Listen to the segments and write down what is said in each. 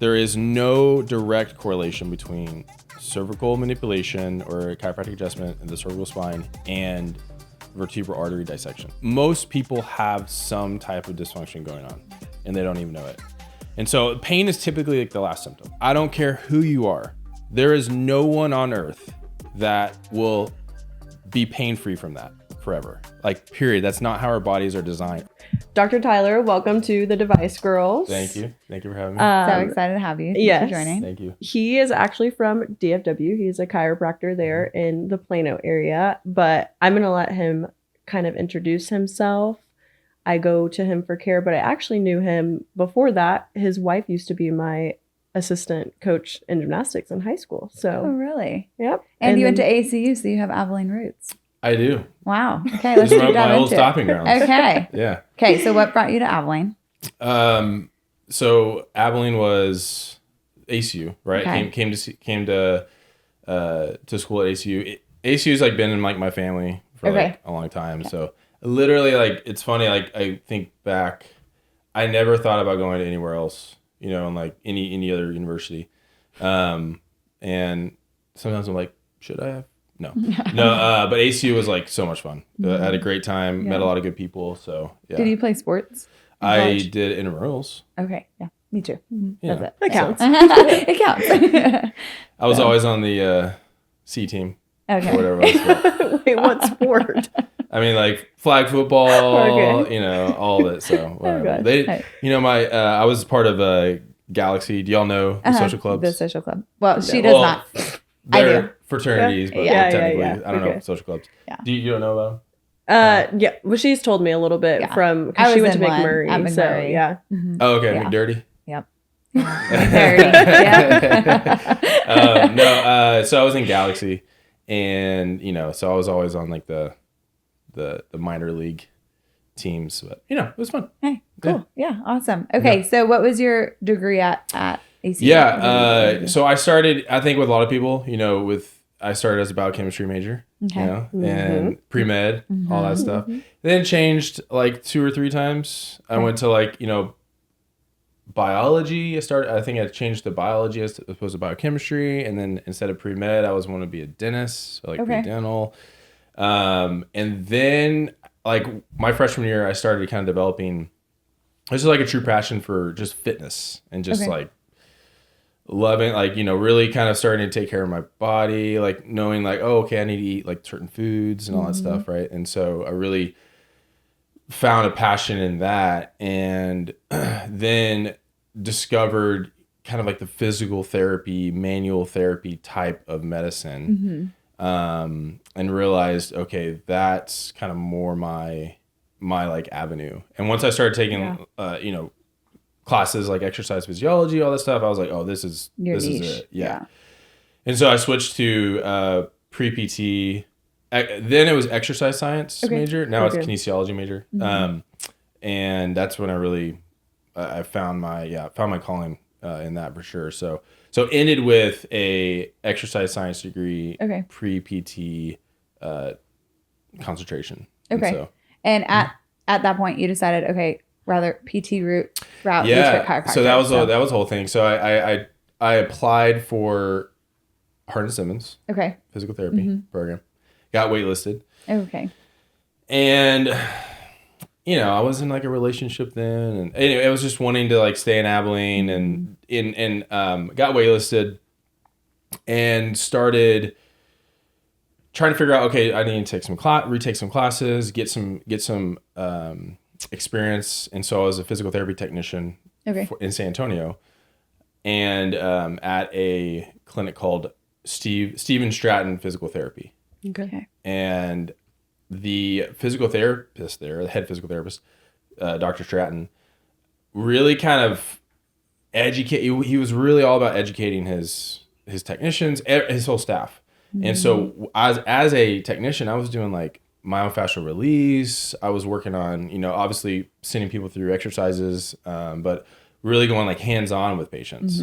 there is no direct correlation between cervical manipulation or chiropractic adjustment in the cervical spine and vertebral artery dissection. Most people have some type of dysfunction going on and they don't even know it. And so pain is typically like the last symptom. I don't care who you are. There is no one on earth that will be pain-free from that forever. Like, period. That's not how our bodies are designed. Dr. Tyler, welcome to the Device Girls. Thank you. Thank you for having me. So excited to have you. Thanks for joining. Thank you. He is actually from DFW. He's a chiropractor there in the Plano area, but I'm going to let him kind of introduce himself. I go to him for care, but I actually knew him before that. His wife used to be my assistant coach in gymnastics in high school. So, Oh, really? yep. And you went to ACU, so you have Abilene roots. I do. Wow. Okay, let's This is dive my old into stopping it. grounds. Okay. Yeah. Okay, so what brought you to Abilene? So Abilene was ACU, right? Okay. Came to school at ACU. ACU's like been in like my family for like a long time. So literally, like, it's funny. Like, I think back, I never thought about going to anywhere else, you know, in like any other university. And sometimes I'm like, should I have? No. But ACU was like so much fun. I had a great time, met a lot of good people. So yeah. Did you play sports? I did intramurals. Okay, yeah, me too. Yeah. That's it. That counts. It counts. I was always on the C team. Okay. Or whatever it was. Wait, what sport? I mean, like flag football, Okay. you know, all of it. So whatever. gosh. They, you know, I was part of Galaxy. Do y'all know the social clubs? The social club. Well, she does not. I They're do. fraternities, but Yeah, technically, yeah. I don't know Okay. social clubs. Yeah. You don't know about them? Yeah. Well, she's told me a little bit Yeah. from, I because she was went to in one McMurray. at So McMurray. yeah. Oh, okay. Yeah. McDirty. Yep. Dirty. Yeah. No. So I was in Galaxy, and you know, so I was always on like the minor league teams, but you know, it was fun. Hey, cool. Yeah, awesome. Okay, so what was your degree at ACU? Yeah. So I started, I think with a lot of people, you know, I started as a biochemistry major, Okay. you know, and pre-med, all that stuff. Then it changed like 2 or 3 times. I went to like, you know, biology. I think I changed to biology as opposed to biochemistry. And then instead of pre-med, I wanted to be a dentist, so like pre-dental. And then like my freshman year, I started kind of developing, this is like a true passion for just fitness and just like loving, like, you know, really kind of starting to take care of my body, like knowing like, oh, okay, I need to eat like certain foods and all that stuff. Right. And so I really found a passion in that, and then discovered kind of like the physical therapy, manual therapy type of medicine. And realized, okay, that's kind of more my like avenue. And once I started taking, you know, classes like exercise physiology, all that stuff, I was like, oh, this is Your niche. it. Yeah. And so I switched to pre-PT. Then it was exercise science major. Now it's kinesiology major. And that's when I really, I found my calling in that for sure. So ended with a exercise science degree, pre-PT concentration. Okay. And at that point you decided, okay, rather PT route, yeah. chiropractor. So that was the whole thing. So I applied for Hardin Simmons. Okay. Physical therapy program. Got waitlisted. Okay. And you know, I was in like a relationship then, and anyway, I was just wanting to like stay in Abilene, and got waitlisted and started trying to figure out, okay, I need to take retake some classes, get some experience. And so I was a physical therapy technician in San Antonio, and at a clinic called Steven Stratton Physical Therapy. Okay. And the physical therapist there, the head physical therapist, Dr. Stratton, really kind of he was really all about educating his technicians, his whole staff. And so as a technician, I was doing like myofascial release. I was working on, you know, obviously sending people through exercises, but really going like hands-on with patients.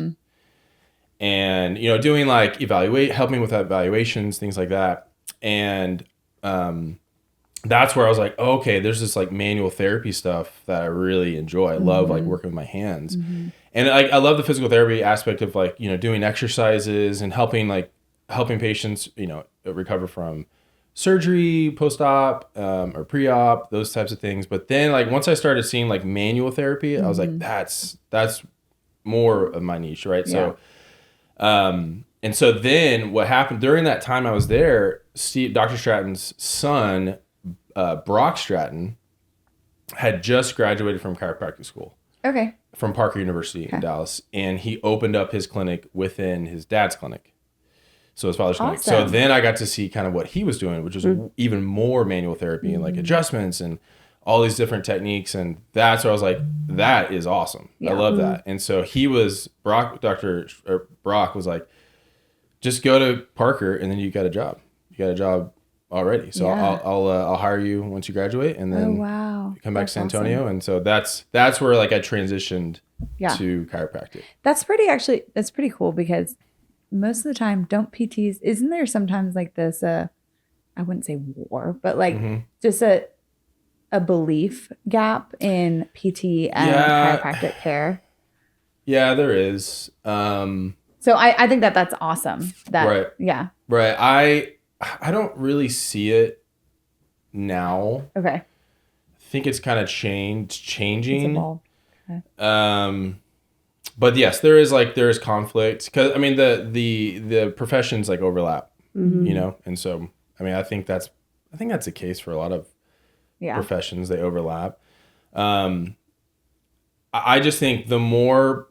And, you know, doing like helping with evaluations, things like that. And that's where I was like, oh, okay, there's this like manual therapy stuff that I really enjoy. I love like working with my hands. And And I love the physical therapy aspect of like, doing exercises and helping patients, recover from surgery, post-op, or pre-op, those types of things. But then like once I started seeing like manual therapy, I was like, that's more of my niche, right? Yeah. So, and so then what happened during that time I was there, Dr. Stratton's son, Brock Stratton, had just graduated from chiropractic school. Okay. From Parker University in Dallas, and he opened up his clinic within his dad's clinic. So his father's clinic. So then I got to see kind of what he was doing, which was even more manual therapy and like adjustments and all these different techniques. And that's where I was like, that is awesome. I love that. And so Brock was like, just go to Parker and then you got a job. You got a job already. So I'll hire you once you graduate and then come back to San Antonio. Awesome. And so that's where like I transitioned to chiropractic. That's pretty cool because most of the time PTs, isn't there sometimes like this, I wouldn't say war, but like just a belief gap in PT and chiropractic care? Yeah, there is. So I think that's awesome. Right. Yeah. Right. I don't really see it now. Okay. I think it's kind of changing. It's evolved. Okay. But yes, there is conflict because I mean the professions like overlap, and so I mean I think that's the case for a lot of professions. They overlap. I just think the more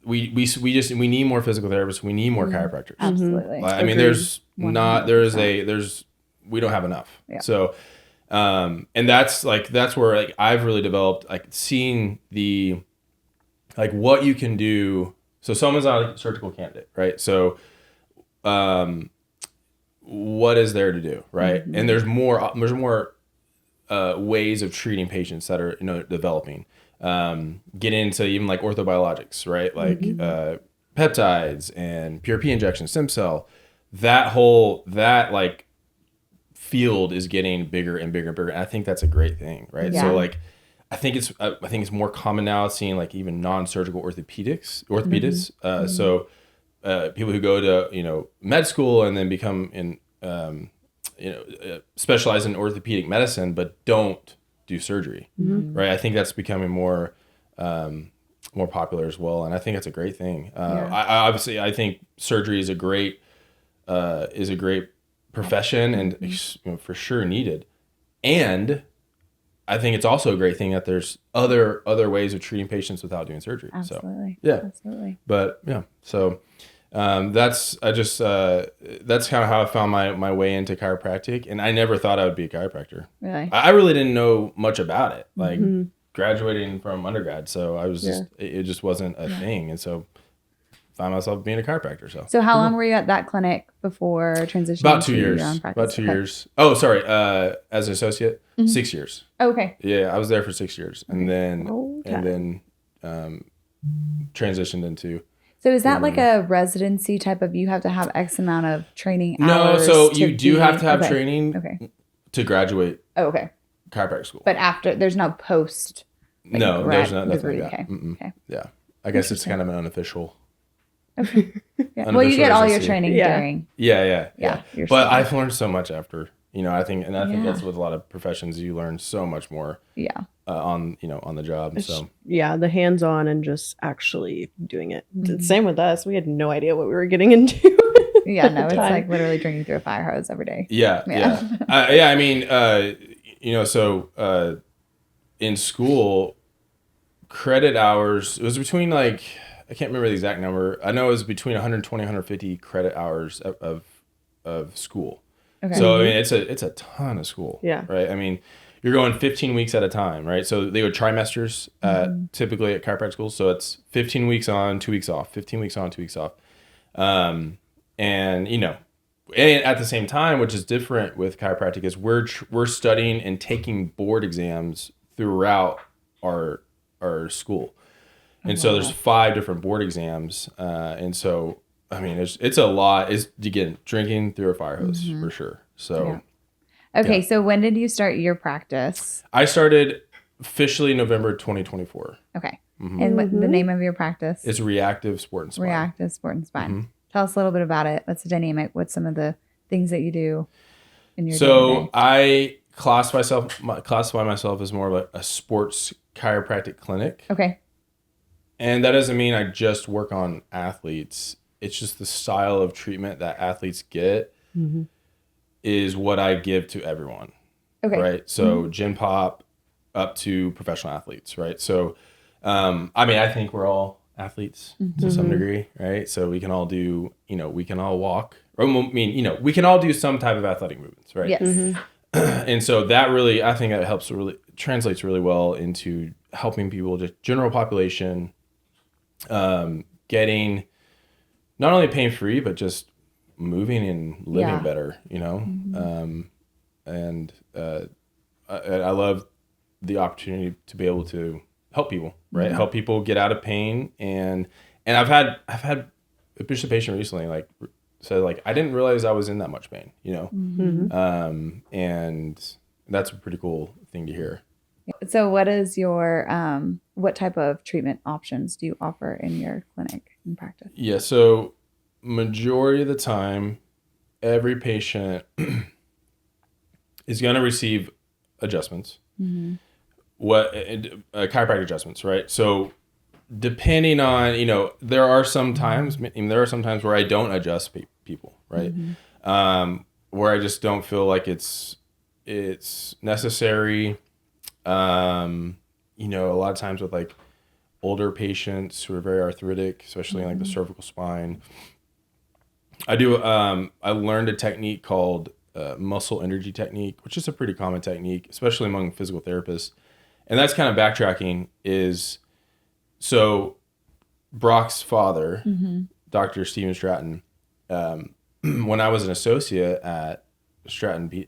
we need more physical therapists. We need more chiropractors. Absolutely. I mean, we don't have enough. Yeah. So, and that's where like I've really developed like seeing the, like what you can do. So someone's not a surgical candidate, right? So, what is there to do, right? And there's more ways of treating patients that are developing. Get into even like orthobiologics, right? Like peptides and PRP injections, stem cell. That like field is getting bigger and bigger and bigger. And I think that's a great thing, right? Yeah. So like, I think it's more common now seeing like even non-surgical orthopedists. So people who go to med school and then become specialize in orthopedic medicine, but don't do surgery, right? I think that's becoming more popular as well, and I think that's a great thing. I think surgery is a great profession and for sure needed, and I think it's also a great thing that there's other ways of treating patients without doing surgery. Absolutely. So, yeah, absolutely. But yeah, so. That's kind of how I found my way into chiropractic, and I never thought I would be a chiropractor. Really? I really didn't know much about it, like graduating from undergrad. So I was it just wasn't a thing. And so found myself being a chiropractor. So how long were you at that clinic before transitioning? About 2 years. About 2 years. Oh, sorry. As an associate, 6 years. Okay. Yeah. I was there for 6 years and then transitioned into. So is that like a residency type of, you have to have X amount of training No, hours? so you do have to have training to graduate chiropractic school. But after, there's no post. No, there's nothing like that. Okay. Yeah. I guess it's kind of an unofficial. Okay. Yeah. Well, you get all your training during. Yeah. But studying. I've learned so much after, I think that's with a lot of professions, you learn so much more. Yeah. On the job. So the hands-on and just actually doing it. Same with us. We had no idea what we were getting into. It's like literally drinking through a fire hose every day. I mean, so in school, credit hours, it was between like, I can't remember the exact number. I know it was between 120, 150 credit hours of school. Okay. So I mean, it's a ton of school. Yeah. Right. I mean, you're going 15 weeks at a time, right? So they would trimesters typically at chiropractic schools. So it's 15 weeks on, 2 weeks off, 15 weeks on, 2 weeks off. And at the same time, which is different with chiropractic, is we're studying and taking board exams throughout our school. And so there's 5 different board exams. And so, I mean, it's a lot. It's, again, drinking through a fire hose for sure. So. Yeah. Okay, so when did you start your practice? I started officially November 2024. Okay. And what the name of your practice? It's Reactive Sport and Spine. Reactive Sport and Spine. Tell us a little bit about it. What's the dynamic? What's some of the things that you do in your day-to-day? I classify myself as more of a sports chiropractic clinic. Okay. And that doesn't mean I just work on athletes. It's just the style of treatment that athletes get is what I give to everyone. Okay. Right. So gym pop up to professional athletes. Right. So, I think we're all athletes to some degree. Right. So we can all do, we can all walk. Or, we can all do some type of athletic movements. Right. Yes. And so that really, I think that translates really well into helping people, just general population, getting not only pain free, but just moving and living better, I love the opportunity to be able to help people, right? Help people get out of pain. And I've had a patient recently, said I didn't realize I was in that much pain, and that's a pretty cool thing to hear. So what is your, what type of treatment options do you offer in your clinic and practice? Yeah. So majority of the time, every patient is going to receive adjustments, chiropractic adjustments, right? So depending on, there are some times where I don't adjust people, right? Where I just don't feel like it's necessary. A lot of times with older patients who are very arthritic, especially in the cervical spine, I learned a technique called muscle energy technique, which is a pretty common technique, especially among physical therapists. And that's kind of backtracking so Brock's father, Dr. Steven Stratton, when I was an associate at Stratton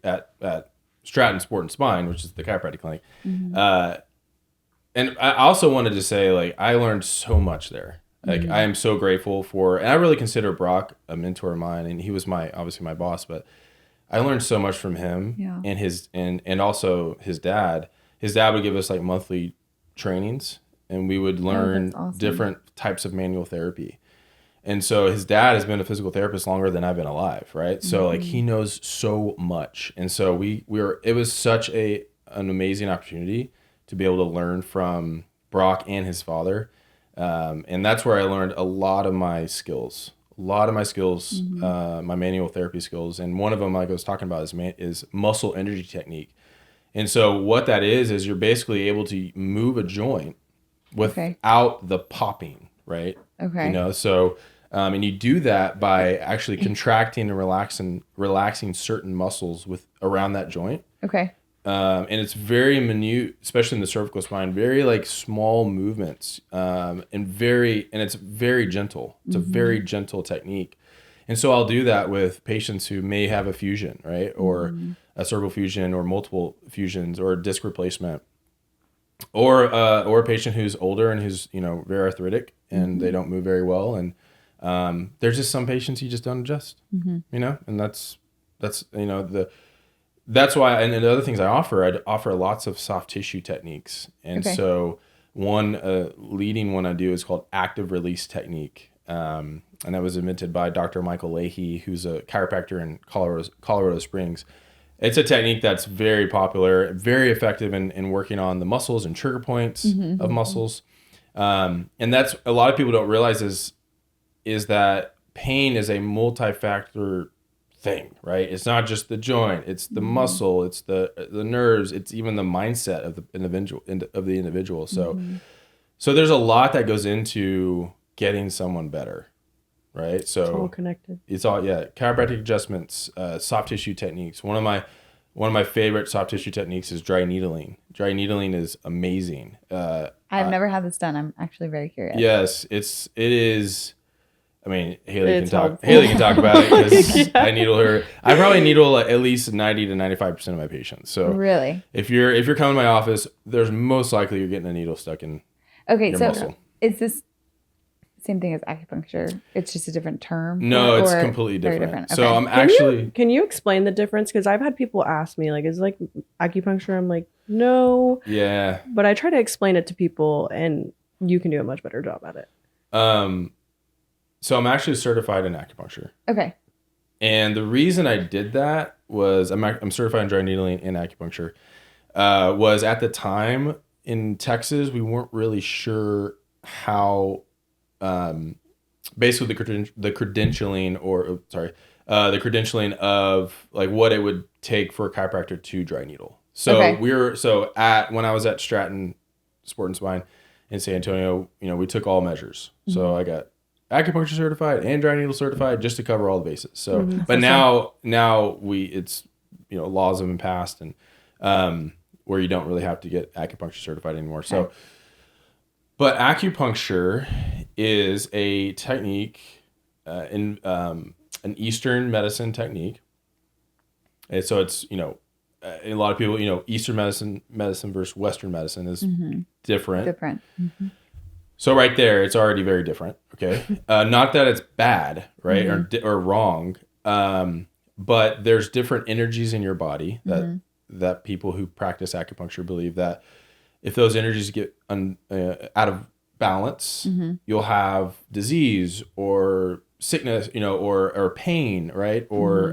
Stratton Sport and Spine, which is the chiropractic clinic. And I also wanted to say, I learned so much there. I am so grateful and I really consider Brock a mentor of mine, and he was obviously my boss, but I learned so much from him and also his dad. His dad would give us monthly trainings, and we would learn different types of manual therapy. And so his dad has been a physical therapist longer than I've been alive, right? So he knows so much. And so it was such an amazing opportunity to be able to learn from Brock and his father. And that's where I learned a lot of my skills, my manual therapy skills. And one of them, like I was talking about, is muscle energy technique. And so what that is you're basically able to move a joint without the popping, right? Okay. So, and you do that by actually contracting and relaxing certain muscles around that joint. Okay. And it's very minute, especially in the cervical spine, very small movements, and it's very gentle. It's a very gentle technique. And so I'll do that with patients who may have a fusion, right? Or a cervical fusion or multiple fusions or disc replacement, or a patient who's older and who's, very arthritic and they don't move very well. And there's just some patients you just don't adjust, and that's why. And the other things I'd offer lots of soft tissue techniques. And so one leading one I do is called active release technique. And that was invented by Dr. Michael Leahy, who's a chiropractor in Colorado Springs. It's a technique that's very popular, very effective in working on the muscles and trigger points of muscles. And that's, a lot of people don't realize is that pain is a multi-factor thing, right? It's not just the joint, it's the muscle, it's the nerves, it's even the mindset of the individual. So there's a lot that goes into getting someone better, right? So it's all connected. It's all, chiropractic adjustments, soft tissue techniques. One of my favorite soft tissue techniques is dry needling. Dry needling is amazing. I've never had this done. I'm actually very curious. Yes, it is. I mean, Haley can talk about it because I needle her. I probably needle at least 90 to 95% of my patients. So really, if you're coming to my office, there's most likely you're getting a needle stuck in your muscle. Is this same thing as acupuncture? It's just a different term? No, it's completely different. Okay. So I'm actually... Can you explain the difference? Because I've had people ask me, is it like acupuncture? I'm like, no. Yeah. But I try to explain it to people, and you can do a much better job at it. So I'm actually certified in acupuncture. Okay. And the reason I did that was I'm certified in dry needling and acupuncture. Was at the time in Texas, we weren't really sure how, basically the credentialing the credentialing of like what it would take for a chiropractor to dry needle. So when I was at Stratton Sport and Spine in San Antonio, we took all measures. Mm-hmm. So I got acupuncture certified and dry needle certified just to cover all the bases. So, but now it's laws have been passed and where you don't really have to get acupuncture certified anymore. Okay. So, but acupuncture is a technique in an Eastern medicine technique. And so it's, a lot of people, Eastern medicine versus Western medicine is different. Mm-hmm. So right there, it's already very different. Okay. Not that it's bad, right. Mm-hmm. Or wrong. But there's different energies in your body that people who practice acupuncture believe that if those energies get out of balance, you'll have disease or sickness, or pain, right? Or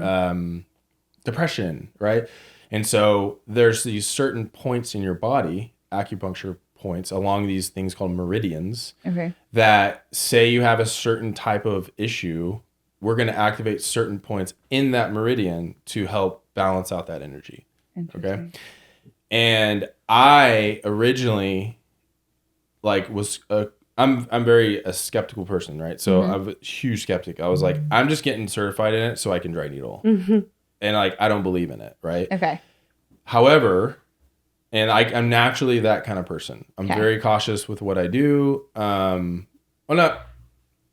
depression, right? And so there's these certain points in your body, acupuncture points along these things called meridians, that say you have a certain type of issue, we're going to activate certain points in that meridian to help balance out that energy. Okay. And I originally I'm very a skeptical person, right? So I'm a huge skeptic. I was like, I'm just getting certified in it so I can dry needle. And I don't believe in it, right? Okay. However, and I'm naturally that kind of person. I'm very cautious with what I do. Well, not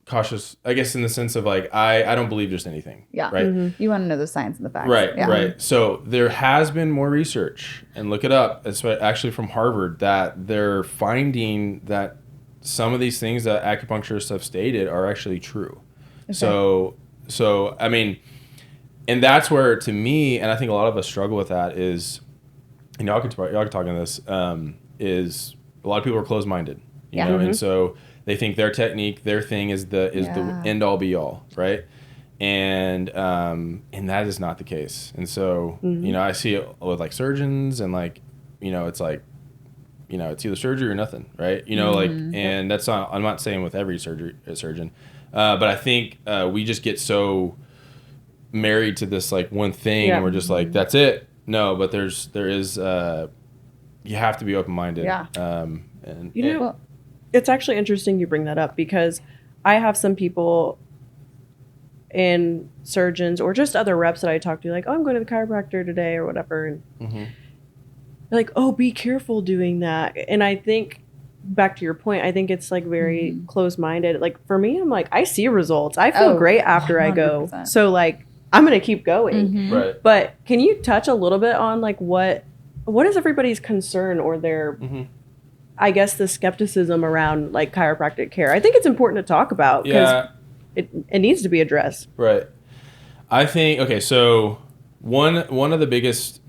cautious, I guess, in the sense of I don't believe just anything. Yeah. Right. Mm-hmm. You want to know the science and the facts. Right. Yeah. Right. So there has been more research, and look it up. It's actually from Harvard that they're finding that some of these things that acupuncturists have stated are actually true. Okay. So I mean, and that's where, to me, and I think a lot of us struggle with that is, y'all can talk on this, is a lot of people are closed-minded, you know, and so they think their technique, their thing is the end all be all, right? And that is not the case. And so, I see it with surgeons and it's it's either surgery or nothing, right? And that's not, I'm not saying with every surgeon, but I think we just get so married to this one thing, and we're just that's it. No, but there is you have to be open-minded. Yeah. It's actually interesting you bring that up, because I have some people and surgeons or just other reps that I talk to, I'm going to the chiropractor today or whatever, and they're like, oh, be careful doing that. And I think, back to your point, I think it's very closed-minded. For me, I'm I see results. I feel great after 100%. I go. So I'm going to keep going. Right. But can you touch a little bit on what is everybody's concern or their, I guess, the skepticism around chiropractic care? I think it's important to talk about because it needs to be addressed. Right. I think, okay, so one of the biggest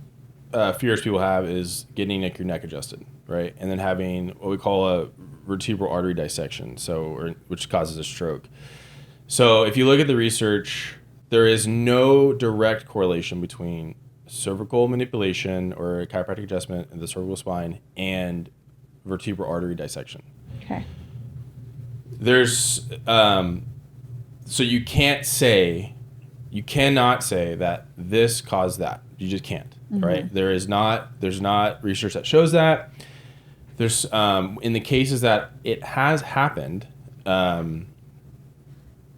fears people have is getting your neck adjusted, right? And then having what we call a vertebral artery dissection, which causes a stroke. So if you look at the research, there is no direct correlation between cervical manipulation or chiropractic adjustment in the cervical spine and vertebral artery dissection. Okay. There's so you cannot say that this caused that. You just can't, right? There's not research that shows that. There's in the cases that it has happened,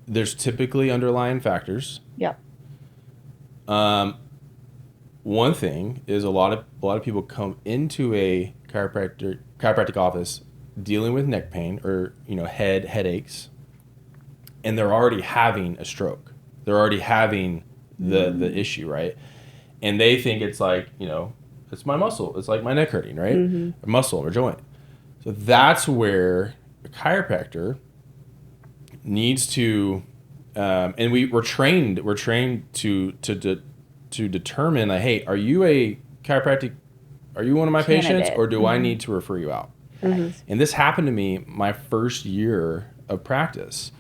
there's typically underlying factors. Yeah. One thing is a lot of people come into a chiropractic office dealing with neck pain or headaches, and they're already having a stroke. They're already having the issue, right? And they think it's it's my muscle. It's my neck hurting, right? A muscle or joint. So that's where a chiropractor needs to, and we're trained to determine hey, are you a chiropractic? Are you one of my patients, or do I need to refer you out? And this happened to me my first year of practice.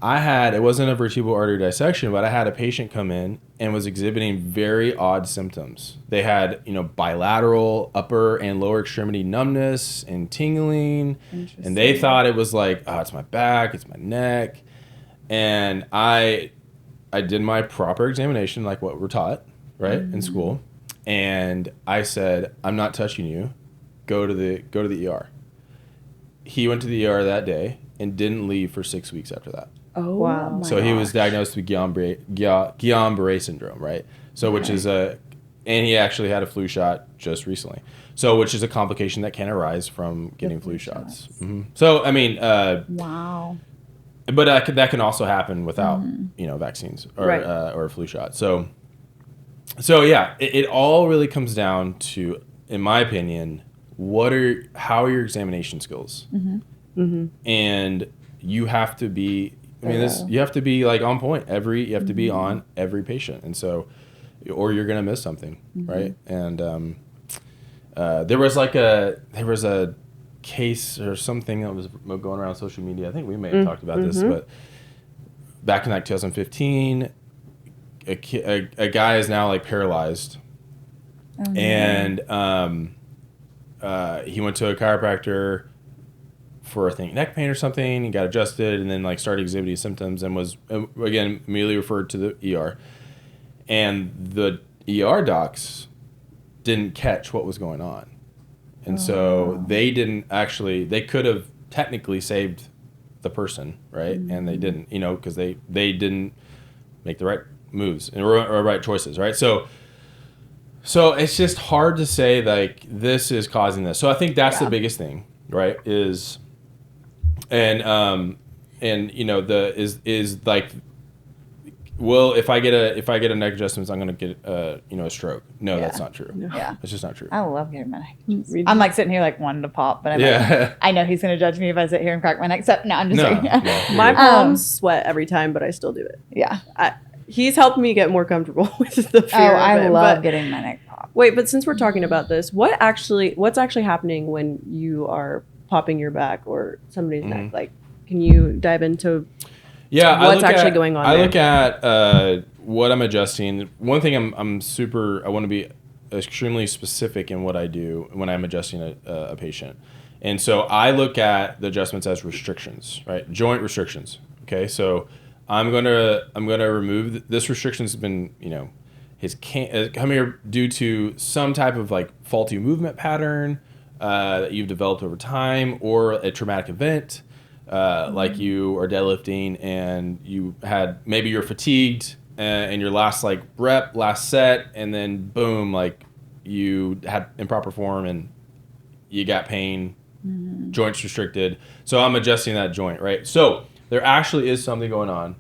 It wasn't a vertebral artery dissection, but I had a patient come in and was exhibiting very odd symptoms. They had, bilateral upper and lower extremity numbness and tingling. And they thought it was like, oh, it's my back, it's my neck. And I did my proper examination, like what we're taught, right, in school. And I said, I'm not touching you. Go to the ER. He went to the ER that day and didn't leave for 6 weeks after that. Oh, wow. So he was diagnosed with Guillain-Barré syndrome, right? So which is and he actually had a flu shot just recently. So which is a complication that can arise from getting flu shots. So I mean, wow. But that can also happen without vaccines or a flu shot. So yeah, it all really comes down to, in my opinion, how are your examination skills, and you have to be. You have to be like on point you have to be on every patient, and so, or you're gonna miss something, right? And there was a case or something that was going around social media. I think we may have talked about this, but back in like 2015, a guy is now like paralyzed, and he went to a chiropractor for, I think, neck pain or something. He got adjusted and then like started exhibiting symptoms and was again immediately referred to the ER. And the ER docs didn't catch what was going on. And so they could have technically saved the person, right? And they didn't, because they didn't make the right moves or right choices, right? So it's just hard to say like this is causing this. So I think that's the biggest thing, right? Is like, well, if I get a neck adjustment, I'm gonna get a stroke. No, that's not true. Yeah, it's just not true. I love getting my neck adjusted. I'm like sitting here like wanting to pop, but I'm like, I know he's gonna judge me if I sit here and crack my neck. So no, I'm just saying. My palms sweat every time, but I still do it. Yeah, he's helped me get more comfortable with the fear. I love getting my neck popped. Wait, but since we're talking about this, what's actually happening when you are popping your back or somebody's neck? Like, can you dive into what's actually going on? I look at what I'm adjusting. One thing I want to be extremely specific in what I do when I'm adjusting a patient. And so I look at the adjustments as restrictions, right? Joint restrictions. Okay, so I'm gonna remove this restriction has been his come here due to some type of like faulty movement pattern that you've developed over time, or a traumatic event, like you are deadlifting and maybe you're fatigued and your last like rep, last set, and then boom, like you had improper form and you got pain, joints restricted. So I'm adjusting that joint, right? So there actually is something going on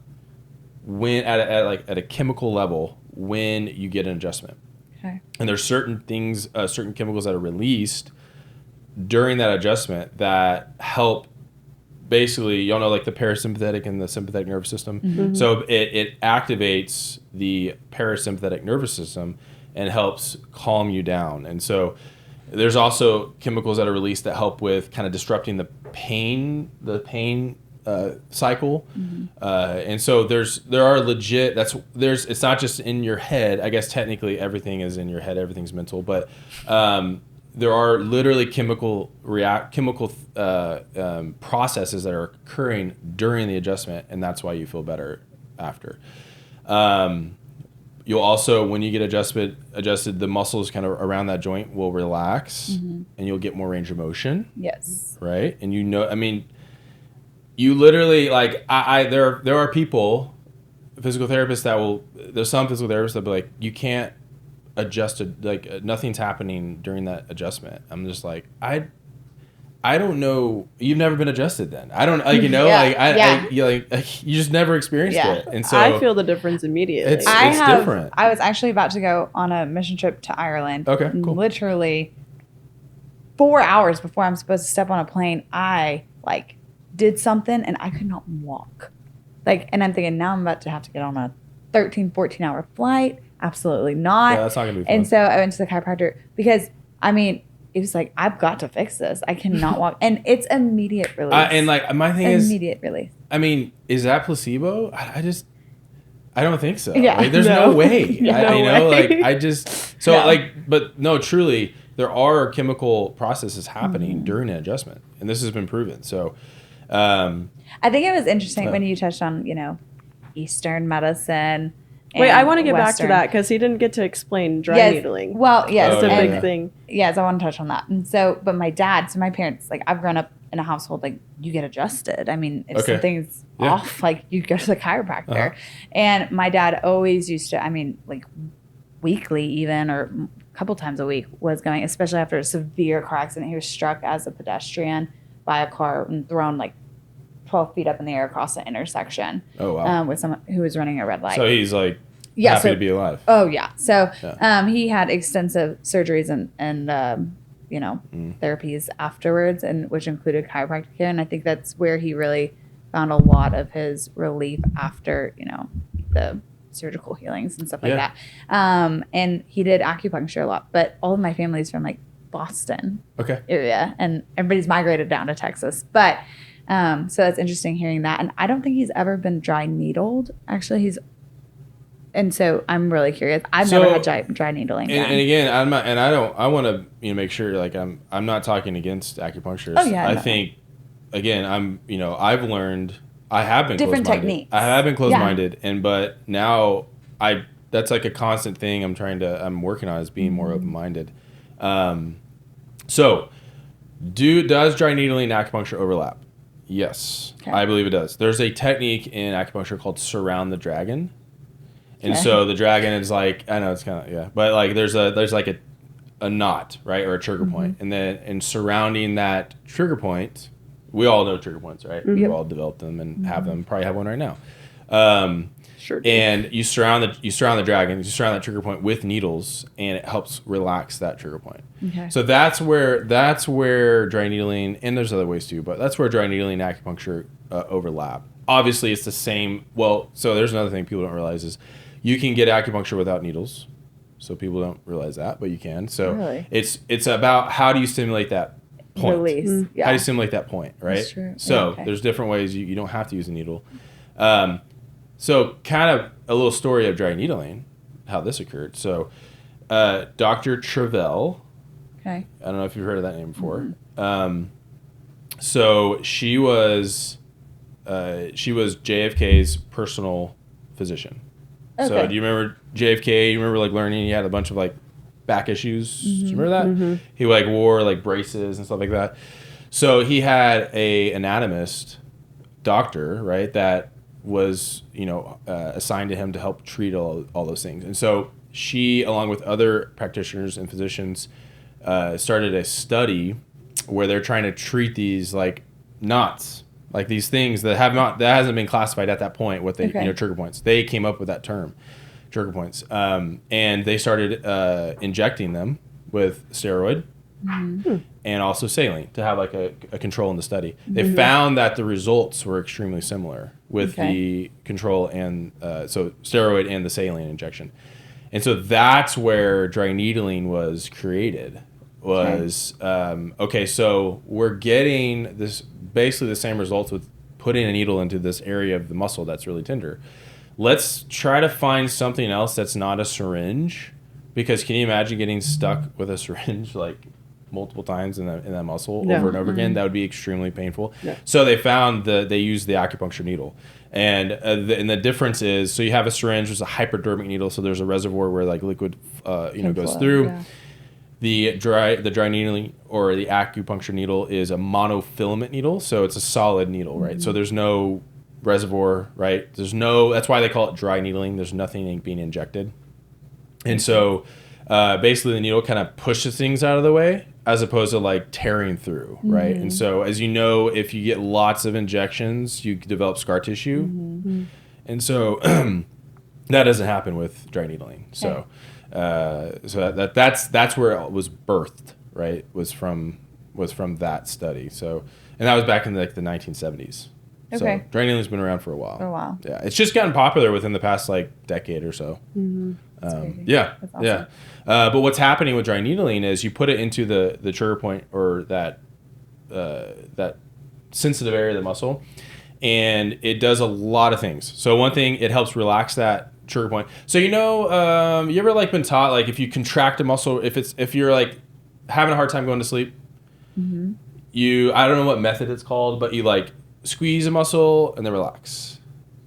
when at a chemical level when you get an adjustment. Okay. And there's certain things, certain chemicals that are released during that adjustment that help. Basically, y'all know like the parasympathetic and the sympathetic nervous system. So it activates the parasympathetic nervous system and helps calm you down. And so there's also chemicals that are released that help with kind of disrupting the pain cycle. And so there are legit, it's not just in your head. I guess technically everything is in your head, everything's mental, but there are literally chemical processes that are occurring during the adjustment, and that's why you feel better after. You'll also, when you get adjusted, the muscles kind of around that joint will relax, and you'll get more range of motion. Yes. Right, and you literally like there are people, physical therapists there's some physical therapists that be like, you can't adjusted, like nothing's happening during that adjustment. I'm just like, I don't know. You've never been adjusted then. I don't like, you just never experienced it. And so I feel the difference immediately. It's different. I was actually about to go on a mission trip to Ireland. Okay, cool. Literally 4 hours before I'm supposed to step on a plane, I like did something and I could not walk. And I'm thinking, now I'm about to have to get on a 13, 14 hour flight. Absolutely not. Yeah, that's not going to be fun. And so I went to the chiropractor because, it was like, I've got to fix this. I cannot walk. And it's immediate release. And like my thing is immediate release. I mean, is that placebo? I don't think so. Yeah. Like, there's no way. But no, truly, there are chemical processes happening during an adjustment, and this has been proven. So, I think it was interesting when you touched on, Eastern medicine. Wait, I want to get back to Western. that because he didn't get to explain dry needling. Well, yes. It's a yeah, big yeah. thing. Yes, I want to touch on that. And so, but my parents, like, I've grown up in a household, like, you get adjusted. I mean, if something's off, like, you go to the chiropractor. And my dad always used to, I mean, like, weekly even, or a couple times a week, was going, especially after a severe car accident. He was struck as a pedestrian by a car and thrown, like, 12 feet up in the air across the intersection. Oh, wow. With someone who was running a red light. So he's like happy to be alive. Oh, yeah. So he had extensive surgeries and therapies afterwards, and which included chiropractic care. And I think that's where he really found a lot of his relief after, the surgical healings and stuff like that. And he did acupuncture a lot, but all of my family's from like Boston area, and everybody's migrated down to Texas. But so it's interesting hearing that. And I don't think he's ever been dry needled. Actually, and so I'm really curious. I've never had dry needling. And again, I'm not, and I want to make sure, like, I'm not talking against acupuncturists. Oh, yeah, I think, again, I've learned, I have been different closed-minded. techniques. I have been closed-minded, but now that's like a constant thing I'm working on, is being more open-minded. So does dry needling and acupuncture overlap? Yes, I believe it does. There's a technique in acupuncture called surround the dragon. And so the dragon is like, I know it's kind of, but like there's like a knot, right? Or a trigger point. And then surrounding that trigger point, we all know trigger points, right? We all developed them and have them, probably have one right now. Sure. And you surround the dragon, you surround that trigger point with needles, and it helps relax that trigger point. Okay. So that's where dry needling, and there's other ways too, but that's where dry needling and acupuncture overlap. Obviously, it's the same. Well, so there's another thing people don't realize is you can get acupuncture without needles. So people don't realize that, but you can. So really? It's about how do you stimulate that point. Release. Yeah. How do you stimulate that point, right? That's true. So there's different ways you don't have to use a needle. So kind of a little story of dry needling, how this occurred. So Dr. Travell, I don't know if you've heard of that name before. So she was JFK's personal physician. Okay. So do you remember JFK? You remember like learning he had a bunch of like back issues? Do you remember that? He like wore like braces and stuff like that. So he had a anatomist doctor, right, that was assigned to him to help treat all those things. And so she, along with other practitioners and physicians, started a study where they're trying to treat these like knots, like these things that hasn't been classified at that point. What they trigger points. They came up with that term, trigger points, and they started injecting them with steroid and also saline to have like a control in the study. They found that the results were extremely similar with the control and so steroid and the saline injection. And so that's where dry needling was created. So we're getting this basically the same results with putting a needle into this area of the muscle that's really tender. Let's try to find something else that's not a syringe, because can you imagine getting stuck with a syringe like multiple times in that muscle over and over again? That would be extremely painful. So they found they used the acupuncture needle, and the difference is, so you have a syringe, there's a hypodermic needle, so there's a reservoir where like liquid goes through. Yeah. The dry needling or the acupuncture needle is a monofilament needle, so it's a solid needle, right? So there's no reservoir, right? That's why they call it dry needling. There's nothing being injected. And so basically the needle kind of pushes things out of the way as opposed to like tearing through, right? And so as you know, if you get lots of injections, you develop scar tissue. And so that doesn't happen with dry needling. So that's where it was birthed, right? Was from that study. So, and that was back in like the 1970s. Okay. So dry needling's been around for a while. For a while. Yeah, it's just gotten popular within the past like decade or so. Yeah. That's awesome. Yeah. But what's happening with dry needling is you put it into the trigger point or that sensitive area of the muscle, and it does a lot of things. So one thing, it helps relax that trigger point. So you ever like been taught like if you contract a muscle, if you're like having a hard time going to sleep, I don't know what method it's called, but you like squeeze a muscle and then relax,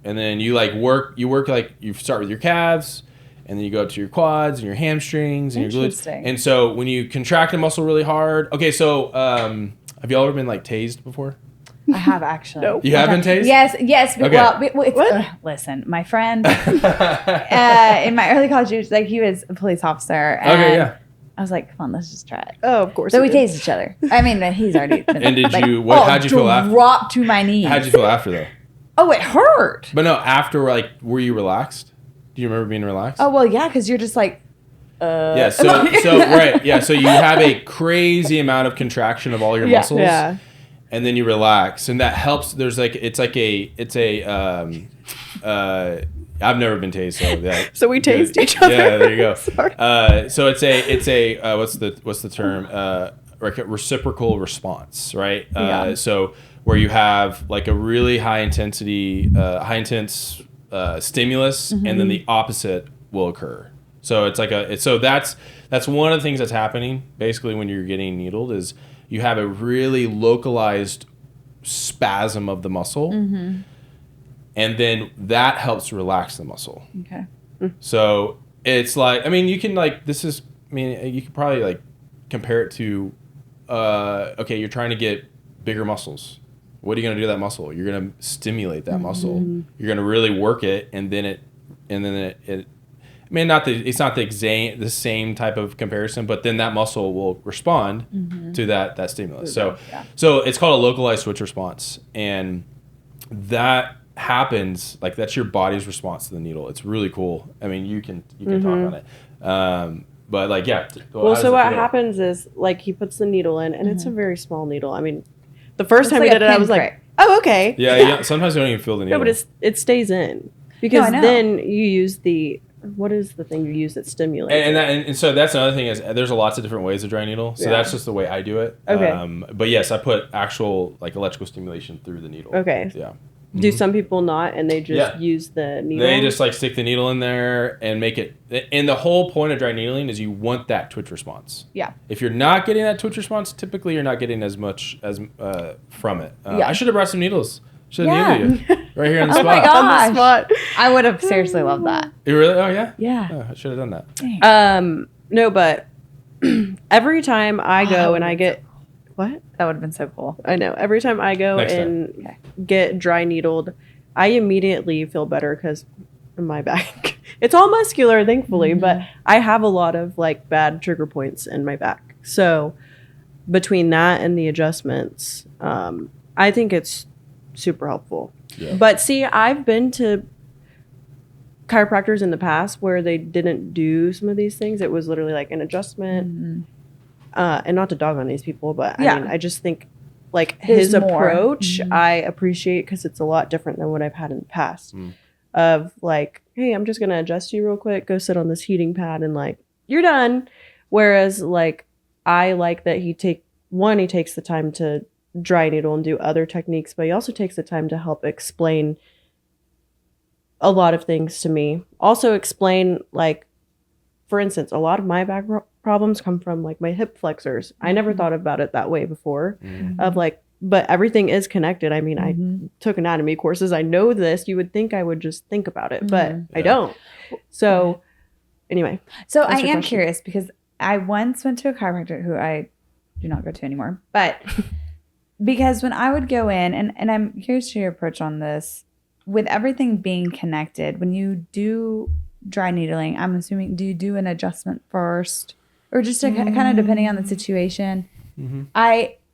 and then you work like you start with your calves. And then you go up to your quads and your hamstrings and your glutes. And so when you contract a muscle really hard, okay. So have you all ever been like tased before? I have actually. No. You have been tased? Yes. Okay. Well, listen, my friend in my early college years, like he was a police officer. And Okay, yeah. I was like, come on, let's just try it. Oh, of course. So we tased each other. I mean, he's already. Been, And how'd you feel after? Dropped to my knees. How'd you feel after though? Oh, it hurt. But no, after were you relaxed? Do you remember being relaxed? Oh well, yeah, because you're just like. Yeah. So right. Yeah. So you have a crazy amount of contraction of all your muscles. Yeah. And then you relax, and that helps. There's I've never been tased, so yeah. So we tased each other. Yeah, there you go. Sorry. So it's a what's the term? Like a reciprocal response, right? Yeah. So where you have like a really high intense stimulus, and then the opposite will occur. So it's like that's one of the things that's happening basically when you're getting needled is you have a really localized spasm of the muscle, and then that helps relax the muscle. Okay. So it's like, I mean, you can you could probably like compare it to, okay, you're trying to get bigger muscles. What are you going to do to that muscle? You're going to stimulate that muscle. You're going to really work it, and then it. I mean, it's not the same type of comparison, but then that muscle will respond to that stimulus. So it's called a localized switch response, and that happens like that's your body's response to the needle. It's really cool. I mean, you can talk on it. But like, yeah. Well, so what happens is like he puts the needle in, and it's a very small needle. I mean, the first time we did it, I was like, "Oh, okay." Yeah. Sometimes you don't even feel the needle. No, but it stays in because then you use what is the thing you use that stimulates? And so that's another thing is there's lots of different ways to dry needle. So that's just the way I do it. Okay. But yes, I put actual like electrical stimulation through the needle. Okay. Yeah. Do some people not, and they just use the needle? They just like stick the needle in there and make it. And the whole point of dry needling is you want that twitch response. Yeah. If you're not getting that twitch response, typically you're not getting as much as from it. I should have brought some needles. Should have needled you right here on the spot. Oh my gosh. On the spot. I would have seriously loved that. You really? Oh yeah. Yeah. Oh, I should have done that. Dang. No, but every time I go and I get what? That would have been so cool. I know. Every time I go get dry needled, I immediately feel better because my back. It's all muscular, thankfully, but I have a lot of like bad trigger points in my back. So between that and the adjustments, I think it's super helpful. Yeah. But see, I've been to chiropractors in the past where they didn't do some of these things. It was literally like an adjustment. And not to dog on these people, but I mean, I just think like his approach, I appreciate because it's a lot different than what I've had in the past. Of like, hey, I'm just gonna adjust you real quick, go sit on this heating pad, and like you're done. Whereas like I like that he takes the time to dry needle and do other techniques, but he also takes the time to help explain a lot of things to me. Also explain like, for instance, a lot of my back problems come from like my hip flexors. I never thought about it that way before of like, but everything is connected. I mean, I took anatomy courses. I know this. You would think I would just think about it, but I don't. So anyway. So I am curious because I once went to a chiropractor who I do not go to anymore, but because when I would go in, and I'm curious to your approach on this, with everything being connected, when you do dry needling, I'm assuming, do you do an adjustment first? Or just kind of depending on the situation?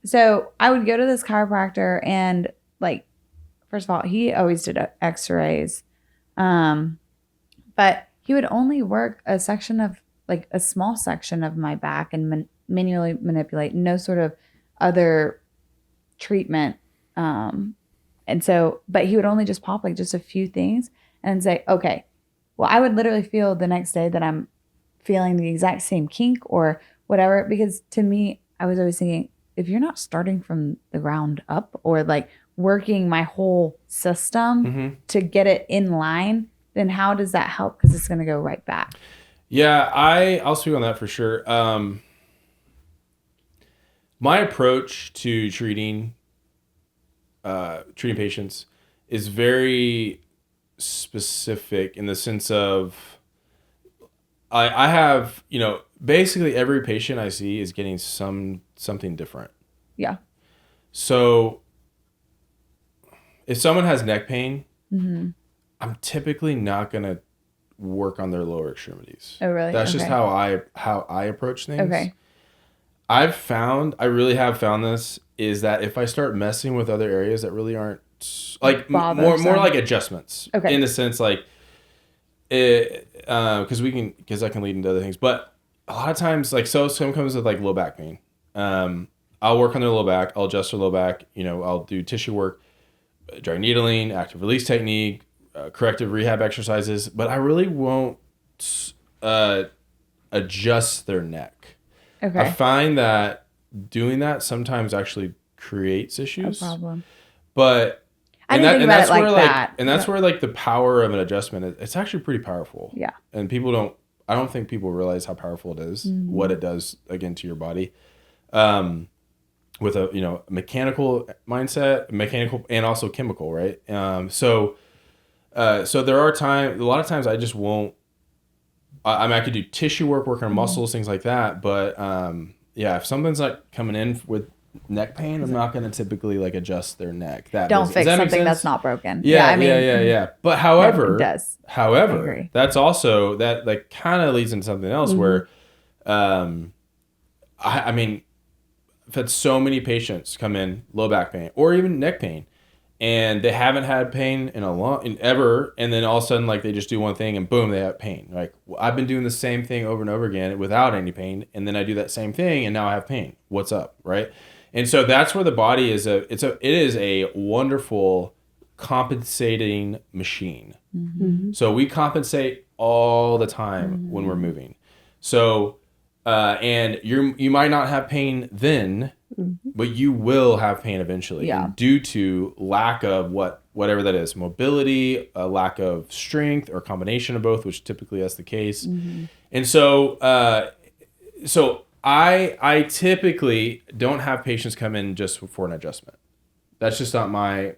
So I would go to this chiropractor and like, first of all, he always did x-rays. But he would only work a section of like a small section of my back and manually manipulate, no sort of other treatment. And so, but he would only just pop like just a few things and say, okay, well, I would literally feel the next day that I'm feeling the exact same kink or whatever. Because to me, I was always thinking, if you're not starting from the ground up or like working my whole system to get it in line, then how does that help? Because it's going to go right back. Yeah, I'll speak on that for sure. My approach to treating patients is very specific in the sense of I have, basically every patient I see is getting something different. Yeah. So if someone has neck pain, I'm typically not going to work on their lower extremities. Oh, really? That's just how I approach things. Okay. I really have found this, is that if I start messing with other areas that really aren't like more like adjustments, okay, in the sense like because I can lead into other things, but a lot of times like someone comes with like low back pain, I'll work on their low back, I'll adjust their low back, I'll do tissue work, dry needling, active release technique, corrective rehab exercises, but I really won't adjust their neck. Okay. I find that doing that sometimes actually creates issues. No problem. But I didn't think about it like that. And that's where like the power of an adjustment, it's actually pretty powerful. Yeah. And I don't think people realize how powerful it is, what it does again to your body. With a mechanical mindset, mechanical and also chemical, right? So there are a lot of times I just won't. I could do tissue work on muscles, things like that. But if something's like coming in with neck pain, I'm not going to typically like adjust their neck. Don't fix something that's not broken. Yeah. But however, I that's also that like kind of leads into something else where, I mean, I've had so many patients come in low back pain or even neck pain, and they haven't had pain in ever, and then all of a sudden like they just do one thing and boom, they have pain. Like, I've been doing the same thing over and over again without any pain, and then I do that same thing and now I have pain. What's up, right? And so that's where the body is it is a wonderful compensating machine. So we compensate all the time when we're moving. So and you might not have pain then, but you will have pain eventually, due to lack of whatever that is, mobility, a lack of strength, or a combination of both, which typically that's the case. And so I typically don't have patients come in just for an adjustment. That's just not my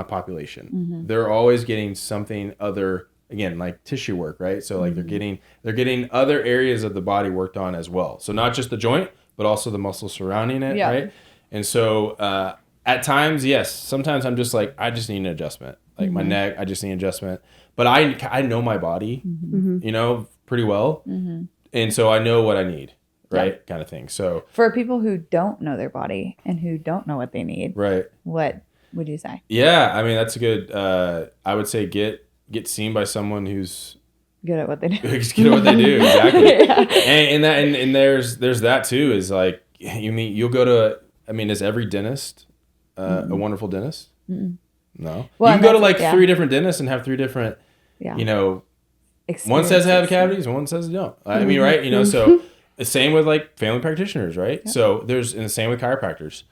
population. They're always getting something other, again, like tissue work, right? So like they're getting other areas of the body worked on as well. So not just the joint, but also the muscle surrounding it, right? And so at times, yes, sometimes I'm just like, I just need an adjustment. Like my neck, I just need an adjustment. But I know my body, pretty well. And so I know what I need, right? Kind of thing. So for people who don't know their body and who don't know what they need, right? What would you say? Yeah, I mean, that's a good, I would say get seen by someone who's good at what they do. Good at what they do, exactly. And there's that too. Is like you'll go to. I mean, is every dentist a wonderful dentist? No. Well, you can go to like 3 different dentists and have 3 different. One says have cavities and one says don't. I mean, right? So the same with like family practitioners, right? Yep. So and the same with chiropractors.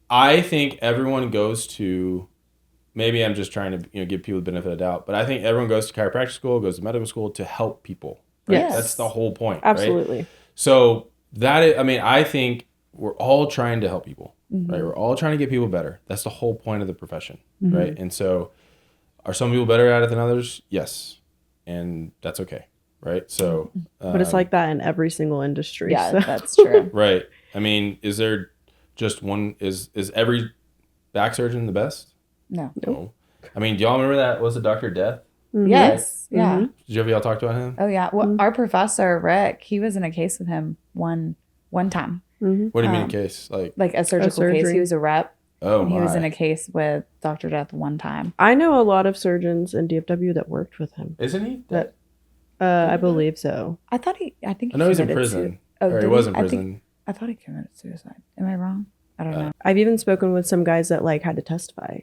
I think everyone goes to. Maybe I'm just trying to give people the benefit of the doubt, but I think everyone goes to chiropractic school, goes to medical school to help people. Right? Yes. That's the whole point. Absolutely. Right? So I think we're all trying to help people, right? We're all trying to get people better. That's the whole point of the profession, right? And so are some people better at it than others? Yes. And that's okay, right? So. But it's like that in every single industry. Yeah, so. That's true. Right. I mean, is there just one, is every back surgeon the best? No. I mean, do y'all remember that? Was it Dr. Death? Yes. Right? Yeah. Did y'all talk about him? Oh, yeah. Well, our professor, Rick, he was in a case with him one time. What do you mean a case? Like a surgical case. He was a rep. Oh, and he was in a case with Dr. Death one time. I know a lot of surgeons in DFW that worked with him. Isn't he? I believe so. I know he's in prison. Or he was in prison. I thought he committed suicide. Am I wrong? I don't know. I've even spoken with some guys that like had to testify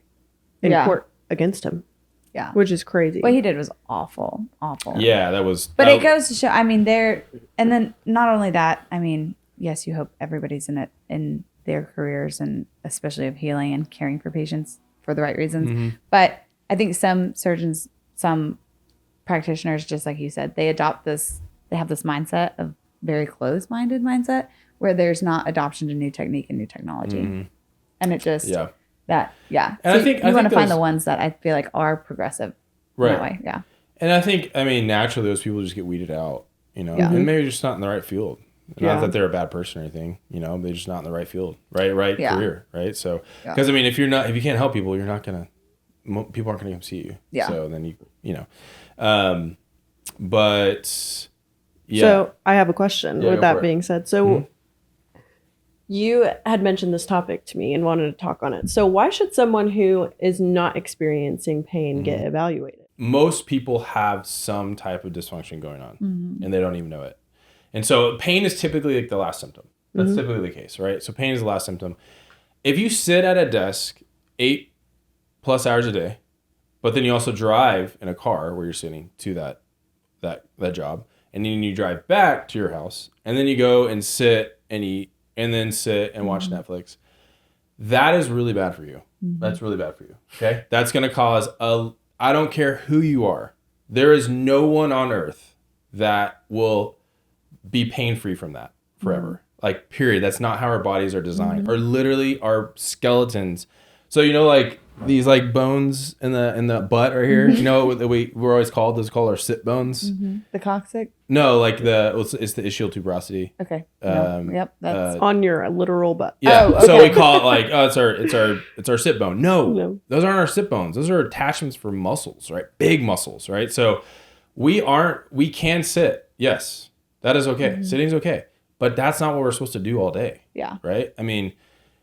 in court against him. Yeah. which is crazy. What he did was awful. Yeah, that was. But it goes to show, I mean, and then not only that, I mean, yes, you hope everybody's in it in their careers and especially of healing and caring for patients for the right reasons. But I think some surgeons, some practitioners, just like you said, they have this mindset of very closed-minded mindset where there's not adoption to new technique and new technology. And it just, And And so I think you want to find those- the ones that I feel like are progressive Right. that way. Yeah. And I think, I mean, naturally those people just get weeded out, you know, and maybe just not in the right field. Not that they're a bad person or anything, you know, they're just not in the right field, right career, right? So, because I mean, if you can't help people, you're not gonna, people aren't gonna come see you. Yeah. So then but yeah. So I have a question Yeah, with go that for it. being said. So you had mentioned this topic to me and wanted to talk on it. So why should someone who is not experiencing pain get evaluated? Most people have some type of dysfunction going on and they don't even know it. And so pain is typically like the last symptom. That's typically the case, right? So pain is the last symptom. If you sit at a desk 8+ hours a day, but then you also drive in a car where you're sitting to that job, and then you drive back to your house, and then you go and sit and eat, and then sit and watch Netflix, that is really bad for you. That's really bad for you. Okay? That's going to cause I don't care who you are. There is no one on earth that will be pain-free from that forever. Like, period. That's not how our bodies are designed. Or literally our skeletons. So, you know, like these like bones in the butt right here, you know what we're always called? Those are called our sit bones. The coccyx? No, like it's the ischial tuberosity. Okay. Yep. That's On your literal butt. Yeah. Oh, okay. So we call it like, oh, it's our sit bone. No, those aren't our sit bones. Those are attachments for muscles, right? Big muscles, right? So we can sit. Yes, that is okay. Sitting's okay. But that's not what we're supposed to do all day. Yeah. Right? I mean,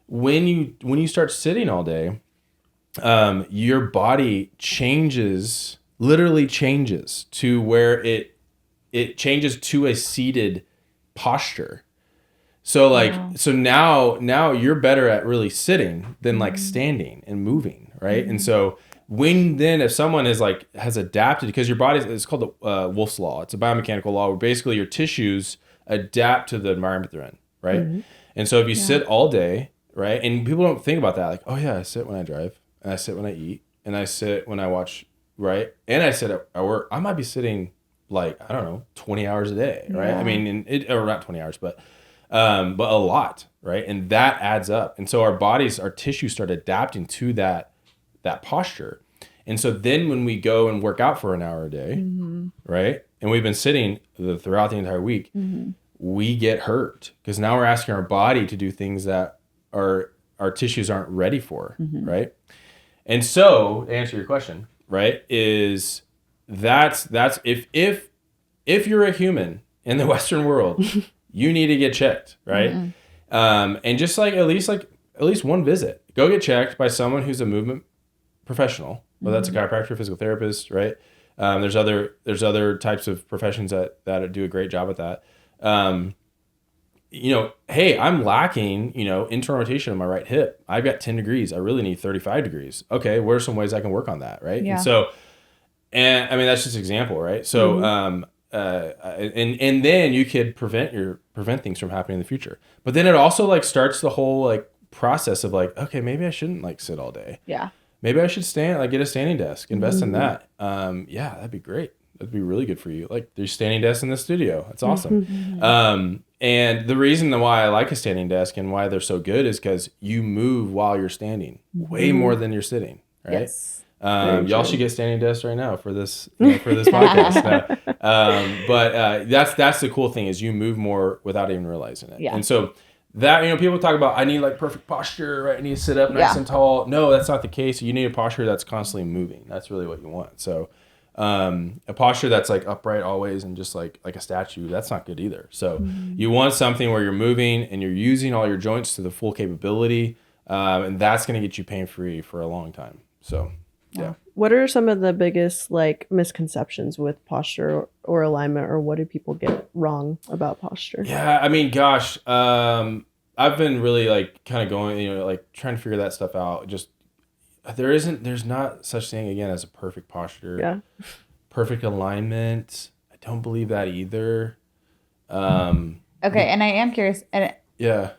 when you start sitting all day, your body literally changes to where it changes to a seated posture. So so now you're better at really sitting than like standing and moving, right? And so if someone has adapted, because your body it's called the Wolff's Law. It's a biomechanical law where basically your tissues adapt to the environment they're in, right? And so if you sit all day, right? And people don't think about that, like, oh yeah, I sit when I drive, and I sit when I eat, and I sit when I watch, right? And I sit at work. I might be sitting like, I don't know, 20 hours a day, right? I mean, or not 20 hours, but a lot, right? And that adds up. And so our tissues start adapting to that posture. And so then when we go and work out for an hour a day, right? And we've been sitting throughout the entire week, we get hurt because now we're asking our body to do things that our tissues aren't ready for, right? And so to answer your question, right, is that's if you're a human in the Western world, you need to get checked, right? And just at least one visit, go get checked by someone who's a movement professional, whether that's a chiropractor, physical therapist, right? There's other types of professions that do a great job at that. Hey, I'm lacking, internal rotation in my right hip. I've got 10 degrees. I really need 35 degrees. Okay, what are some ways I can work on that, right? Yeah. And I mean, that's just an example, right? So, and then you could prevent things from happening in the future. But then it also starts the whole process of okay, maybe I shouldn't sit all day. Yeah. Maybe I should get a standing desk, invest in that. Yeah, that'd be great. That'd be really good for you. There's standing desks in the studio. That's awesome. And the reason why I like a standing desk and why they're so good is because you move while you're standing way more than you're sitting, right? Yes. Y'all should get standing desks right now for this podcast. But that's the cool thing is you move more without even realizing it. Yeah. And so that, people talk about, I need perfect posture, right? I need to sit up nice and tall. No, that's not the case. You need a posture that's constantly moving. That's really what you want. So a posture that's upright always and just like a statue, that's not good either. So you want something where you're moving and you're using all your joints to the full capability. And that's going to get you pain-free for a long time. So, yeah. What are some of the biggest misconceptions with posture or alignment, or what do people get wrong about posture? Yeah, I mean, gosh, I've been really kind of going, trying to figure that stuff out. Just there's not such thing again as a perfect posture. Yeah. Perfect alignment. I don't believe that either. Okay, and I am curious. And Yeah.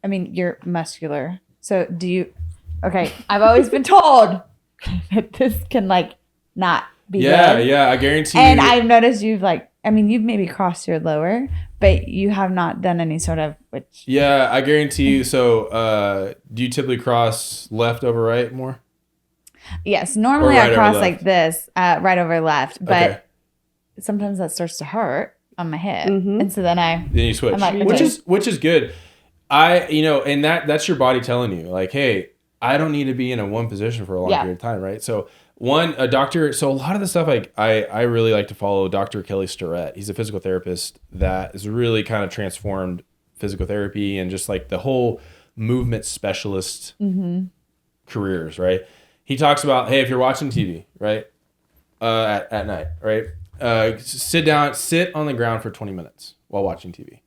I mean, you're muscular. So do you? Okay, I've always been told that this can like not be good. Yeah. I guarantee And you. I've noticed you've you've maybe crossed your lower, but you have not done any sort of which. Yeah, I guarantee you. So, do you typically cross left over right more? Yes, normally Or right I cross over like left? this, right over left, but Okay. sometimes that starts to hurt on my hip, Mhm. and so then Then you switch, I'm like, which okay. is good. And that's your body telling you, like, hey, I don't need to be in a one position for a long Yeah. period of time, right? So a doctor. So a lot of the stuff I really like to follow Dr. Kelly Starrett. He's a physical therapist that has really kind of transformed physical therapy and just like the whole movement specialist careers, right? He talks about, hey, if you're watching TV, right, at night, right, sit on the ground for 20 minutes while watching TV.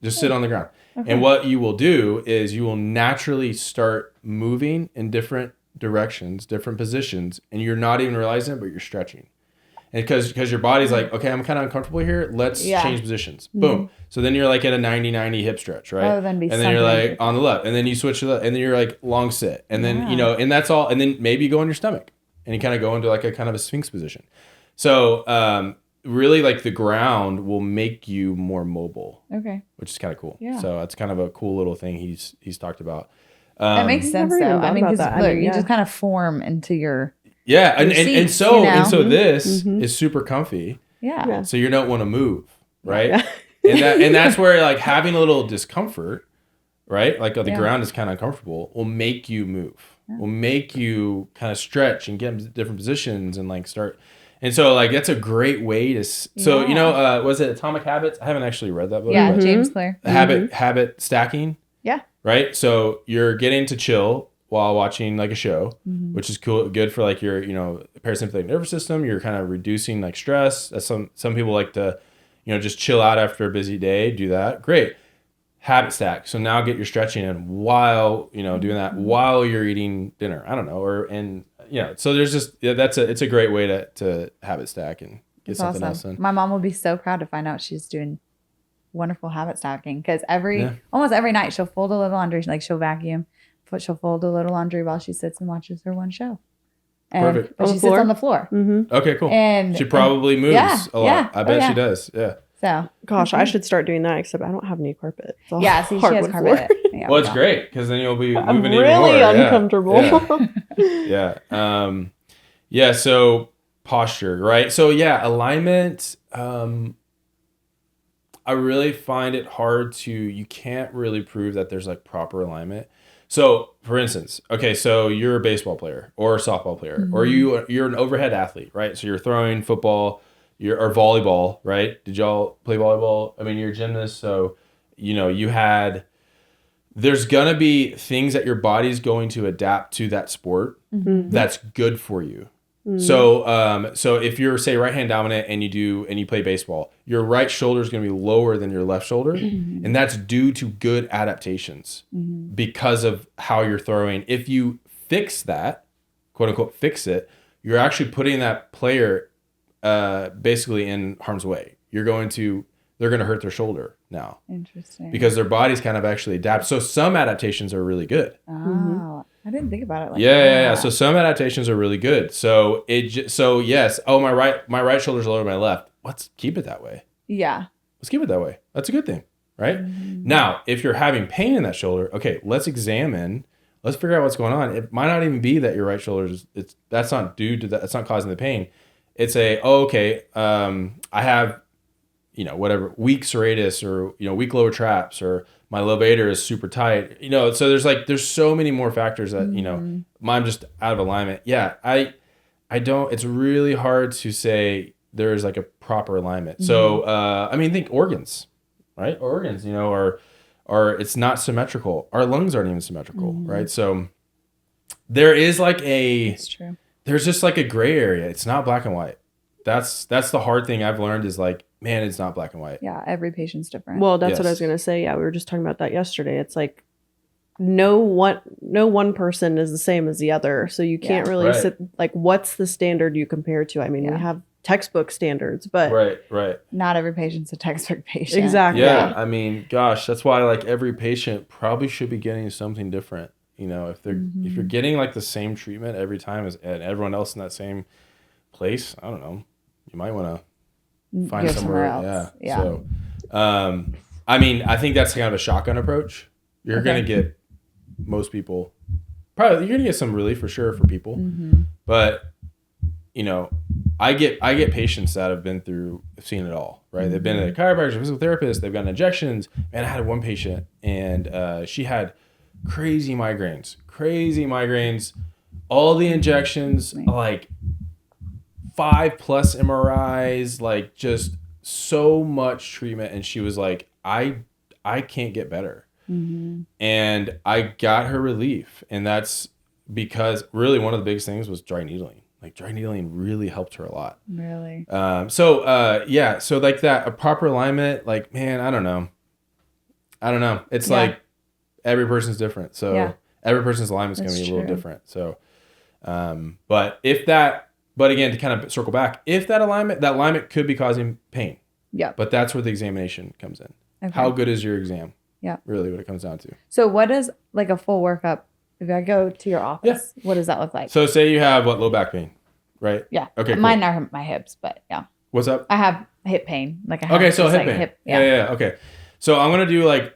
Just sit on the ground. Okay. And what you will do is you will naturally start moving in different directions, different positions, and you're not even realizing it, but you're stretching. And because your body's like, okay, I'm kind of uncomfortable here. Let's Yeah. change positions. Boom. So then you're like at a 90-90 hip stretch, right? Oh, then be and then you're something like on the left. And then you switch to the, and then you're like long sit. And then, and that's all. And then maybe you go on your stomach and you kind of go into like a kind of a sphinx position. So really like the ground will make you more mobile, Okay, which is kind of cool. Yeah. So that's kind of a cool little thing he's talked about. that makes sense never even though. I thought mean, about because that. I look, mean, you yeah. just kind of form into your Yeah, and seats, so you know? and so this Mhm. is super comfy. yeah. So you don't want to move, right? Yeah. And that's where like having a little discomfort, right? Like the Yeah. ground is kind of uncomfortable, will make you move. Will make you kind of stretch and get into different positions and like start. And so like that's a great way to. So Yeah. was it Atomic Habits? I haven't actually read that book. Yeah, but James Clear. habit stacking. Yeah. Right. So you're getting to chill while watching like a show, which is cool, good for like your, parasympathetic nervous system. You're kind of reducing like stress. That's some people like to, just chill out after a busy day. Do that. Great. Habit stack. So now get your stretching in while, doing that while you're eating dinner. I don't know. So there's just, it's a great way to habit stack and get It's something else awesome. in. My mom will be so proud to find out she's doing wonderful habit stacking because Yeah. almost every night she'll fold a little laundry, like she'll vacuum, but she'll fold a little laundry while she sits and watches her one show. And, Perfect. But On she the sits floor? on the floor. Mm-hmm. Okay, cool. And She probably moves yeah, a lot. yeah. I Oh, bet yeah. she does. Yeah. So Gosh, I should start doing that. Except I don't have any carpet. It's all yeah, see, she has hardwood floor. carpet. Yeah, Well, it's well. great because then you'll be I'm moving really even more. Yeah. uncomfortable. Yeah. Yeah. So posture, right? So yeah, alignment. I really find it hard you can't really prove that there's like proper alignment. So for instance, okay, so you're a baseball player or a softball player, or you're an overhead athlete, right? So you're throwing football, or volleyball, right? Did y'all play volleyball? I mean, you're a gymnast, so there's gonna be things that your body's going to adapt to that sport that's good for you. So if you're say right hand dominant and you play baseball, your right shoulder is going to be lower than your left shoulder, and that's due to good adaptations because of how you're throwing. If you fix that, quote unquote, fix it, you're actually putting that player basically in harm's way. They're going to hurt their shoulder now Interesting. because their bodies kind of actually adapt. So some adaptations are really good. Oh, I didn't think about it like Yeah. that. So some adaptations are really good. So yes. Oh, my right shoulder's lower than my left. Let's keep it that way. Yeah. Let's keep it that way. That's a good thing, right? Now, if you're having pain in that shoulder, okay, let's figure out what's going on. It might not even be that your right shoulder that's not due to that. That's not causing the pain. It's I have, whatever, weak serratus or, weak lower traps, or my levator is super tight, so there's so many more factors that, I'm just out of alignment. Yeah. It's really hard to say there's like a proper alignment. So, think organs, right? Organs, are it's not symmetrical. Our lungs aren't even symmetrical, right? So there is It's true. there's just like a gray area. It's not black and white. That's the hard thing I've learned is like, man, it's not black and white. Yeah. Every patient's different. Well, that's what I Yes. was gonna say. Yeah, we were just talking about that yesterday. It's like no one person is the same as the other. So you can't really Right. sit like, what's the standard you compare to? I mean, we have textbook standards, but Right. Not every patient's a textbook patient. exactly. Yeah, I mean, gosh, that's why like every patient probably should be getting something different. You know, if you're getting like the same treatment every time as and everyone else in that same place, I don't know, you might want to find Go somewhere else. Yeah. So, I mean, I think that's kind of a shotgun approach. You're gonna get most people probably you're gonna get some relief for sure for people, but you know, I get patients that have been through seen it all, right? They've been a chiropractor, physical therapist, they've gotten injections. Man, I had one patient and she had crazy migraines, all the injections, like 5+ MRIs, like just so much treatment, and she was like, I can't get better. And I got her relief, and that's because really one of the biggest things was dry needling. Like dry needling really helped her a lot. Really? So like that, a proper alignment, like, man, I don't know. It's like every person's different. So every person's alignment is going to be a little different. So, but again, to kind of circle back, if that alignment could be causing pain. Yeah. But that's where the examination comes in. Okay. How good is your exam? Yeah. Really what it comes down to. So what does like a full workup, if I go to your office, what does that look like? So say you have low back pain, right? Yeah. Okay. Mine are my hips, but yeah. What's up? I have hip pain. Like I have okay, so just, hip like, pain. Hip, Yeah. Okay. So I'm gonna do like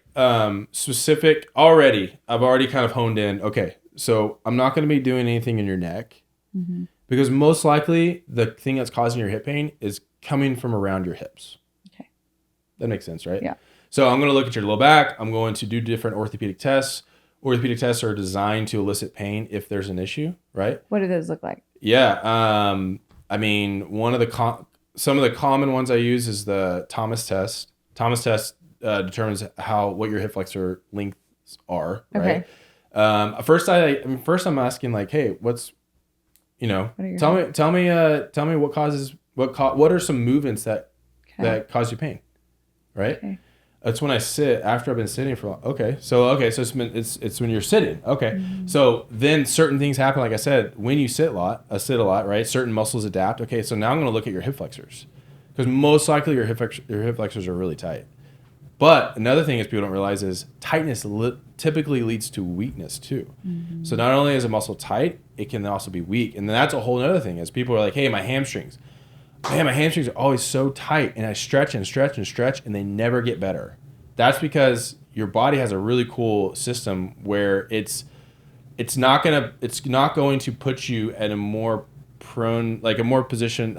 specific already. I've already kind of honed in. Okay. So I'm not gonna be doing anything in your neck because most likely the thing that's causing your hip pain is coming from around your hips. Okay. That makes sense, right? Yeah. So I'm going to look at your low back. I'm going to do different orthopedic tests. Orthopedic tests are designed to elicit pain if there's an issue, right? What do those look like? Yeah. I mean, some of the common ones I use is the Thomas test. Thomas test determines what your hip flexor lengths are, right? Okay. First I'm asking like, hey, tell me what are some movements that cause you pain, right? Okay. That's when I sit after I've been sitting for so it's when you're sitting. Okay. So then certain things happen. Like I said, when you sit a lot, right? Certain muscles adapt. Okay. So now I'm going to look at your hip flexors because most likely your hip flexors are really tight. But another thing is people don't realize is tightness typically leads to weakness too. So not only is a muscle tight, it can also be weak. And then that's a whole other thing is people are like, hey, my hamstrings are always so tight and I stretch and stretch and stretch and they never get better. That's because your body has a really cool system where it's not going to put you at a more prone, like a position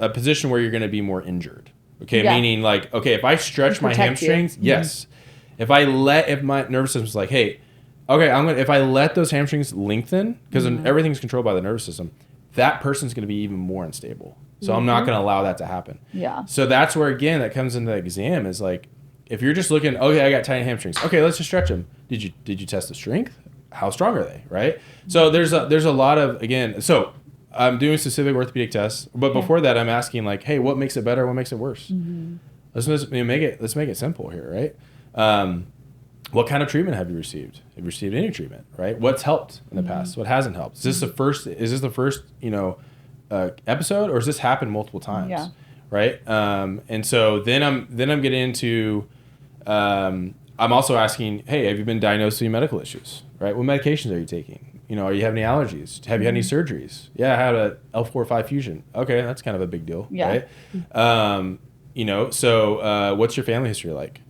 where you're going to be more injured. Okay. Yeah. Meaning like, okay, if I stretch my hamstrings, yes. If my nervous system's like, hey, okay, if I let those hamstrings lengthen, because everything's controlled by the nervous system, that person's going to be even more unstable. So I'm not going to allow that to happen. Yeah. So that's where, again, that comes into the exam is like, if you're just looking, okay, I got tiny hamstrings. Okay, let's just stretch them. Did you test the strength? How strong are they, right? So there's a lot of, again, so I'm doing specific orthopedic tests, but before that I'm asking like, hey, what makes it better? What makes it worse? Let's make it simple here, right? What kind of treatment have you received? Have you received any treatment, right? What's helped in the past? What hasn't helped? Is this the first, episode, or has this happened multiple times? Yeah. Right. And so then I'm getting into, I'm also asking, hey, have you been diagnosed with any medical issues? Right. What medications are you taking? Are you having any allergies? Have you had any surgeries? Yeah, I had a L4-5 fusion. Okay. That's kind of a big deal. Yeah. Right. So what's your family history like?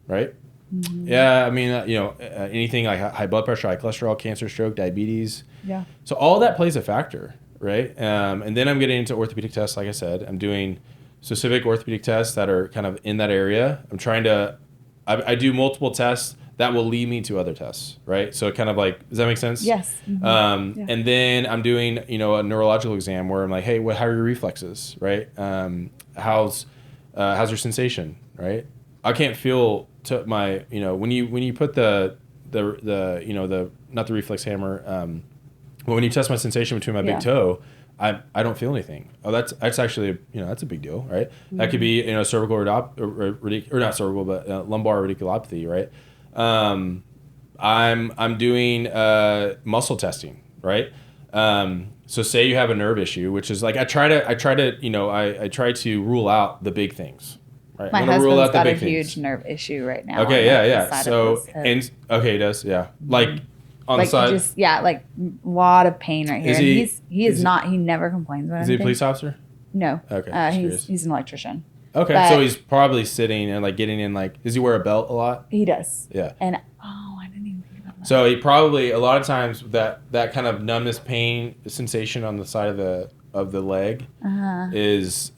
Right. Yeah. I mean, anything like high blood pressure, high cholesterol, cancer, stroke, diabetes. Yeah. So all that plays a factor. Right. And then I'm getting into orthopedic tests. Like I said, I'm doing specific orthopedic tests that are kind of in that area. I do multiple tests that will lead me to other tests. Right. So kind of like, does that make sense? Yes. And then I'm doing, a neurological exam where I'm like, hey, how are your reflexes? Right. How's your sensation? Right. I can't feel my, when you put the not the reflex hammer, but when you test my sensation between my big toe, I don't feel anything. Oh, that's actually that's a big deal, right? That could be cervical or not cervical, but lumbar radiculopathy, right? I'm doing muscle testing, right? So say you have a nerve issue, which is like I try to rule out the big things. Right? My I'm gonna rule husband's out the got a big huge things. nerve issue right now. Okay, on the yeah. side So of his hip. and okay, he does, yeah. Like on like the side. just like a lot of pain right here. Is And he- he is not. He never complains about Is he a anything. police officer? No. Okay, just curious. He's an electrician. Okay, But- so he's probably sitting and like getting in like. Does he wear a belt a lot? He does. Yeah. And I didn't even think about that. So he probably a lot of times that kind of numbness, pain sensation on the side of the leg is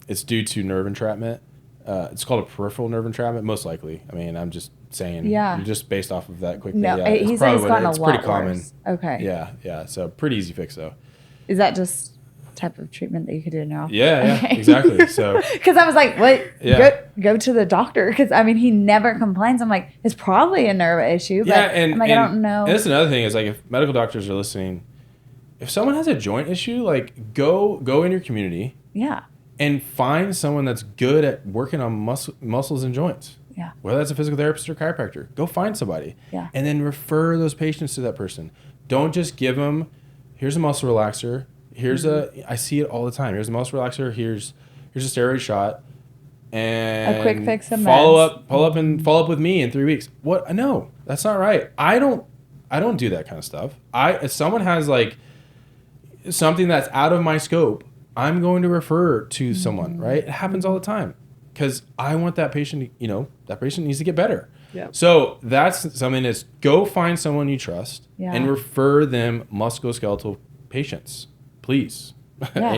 it's due to nerve entrapment. It's called a peripheral nerve entrapment, most likely. I mean, I'm just saying, just based off of that quick. No, yeah, he said it's gotten a lot pretty common. worse. Okay. Yeah. So pretty easy fix though. Is that just type of treatment that you could do now? Yeah, Okay. exactly. So because I was like, what? Yeah. Go to the doctor. Because I mean, he never complains. I'm like, it's probably a nerve issue. But I'm like, I don't know. And that's another thing is like if medical doctors are listening, if someone has a joint issue, like go in your community. Yeah. And find someone that's good at working on muscles and joints. Yeah. Whether that's a physical therapist or chiropractor, go find somebody. Yeah. And then refer those patients to that person. Don't just give them, here's a muscle relaxer. Here's I see it all the time. Here's a muscle relaxer. Here's a steroid shot. And a quick fix of follow meds. up with me in 3 weeks. What? No, that's not right. I don't do that kind of stuff. If someone has like something that's out of my scope, I'm going to refer to someone, right? It happens all the time because I want that patient, that patient needs to get better. Yeah. So that's something is go find someone you trust and refer them musculoskeletal patients, please. Yeah.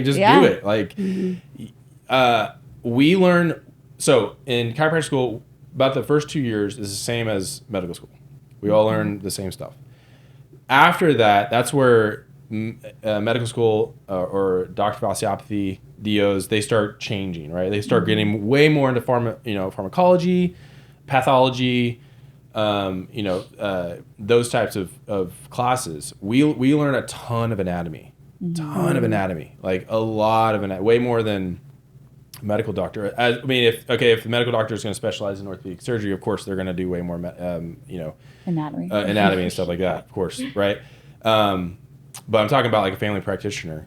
Just do it. Like, we learn, so in chiropractic school, about the first 2 years is the same as medical school. We all learn the same stuff. After that, that's where medical school or doctor of osteopathy, DOs, they start changing, right? They start getting way more into pharmacology, pathology, those types of classes. We learn a ton of anatomy, like a lot of anatomy, way more than medical doctor. If the medical doctor is going to specialize in orthopedic surgery, of course they're going to do way more, anatomy and stuff like that, of course, right? But I'm talking about like a family practitioner.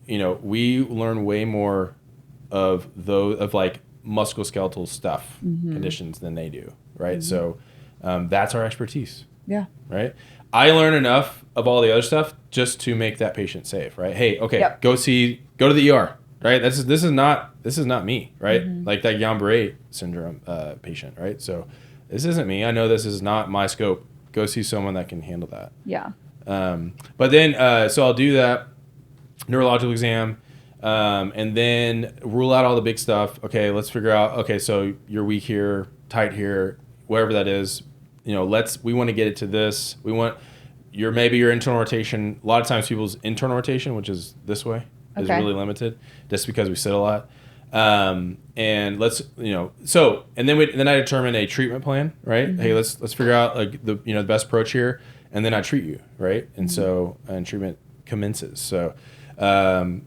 We learn way more of like musculoskeletal stuff, conditions than they do, right? So that's our expertise. Yeah. Right. I learn enough of all the other stuff just to make that patient safe, right? Hey, okay, go to the ER, right? This is not me, right? Like that Guillain-Barré syndrome patient, right? So this isn't me. I know this is not my scope. Go see someone that can handle that. Yeah. But then, so I'll do that neurological exam, and then rule out all the big stuff. Okay, let's figure out, okay, so you're weak here, tight here, wherever that is, we want to get it to this. We want your internal rotation. A lot of times people's internal rotation, which is this way, is really limited just because we sit a lot. And let's, and then I determine a treatment plan, right? Hey, let's figure out like the best approach here. And then I treat you, right? And so, treatment commences. So, again,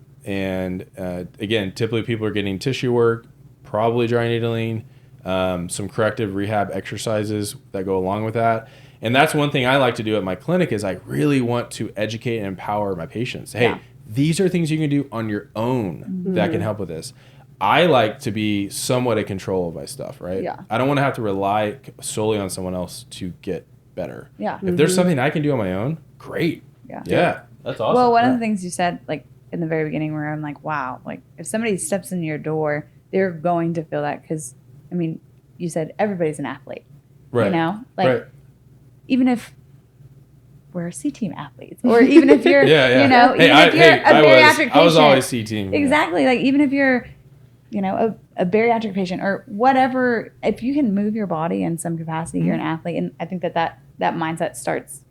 typically people are getting tissue work, probably dry needling, some corrective rehab exercises that go along with that. And that's one thing I like to do at my clinic is I really want to educate and empower my patients. Hey, these are things you can do on your own that can help with this. I like to be somewhat in control of my stuff, right? Yeah. I don't want to have to rely solely on someone else to get better. Yeah. If there's something I can do on my own, great. Yeah. That's awesome. Well, one of the things you said, like in the very beginning, where I'm like, wow, like if somebody steps in your door, they're going to feel that because, you said everybody's an athlete. Right. Even if we're C-team athletes, or even if you're, if you're a bariatric patient. I was always C-team. Exactly. Yeah. Like even if you're, a bariatric patient or whatever, if you can move your body in some capacity, you're an athlete. And I think that mindset starts,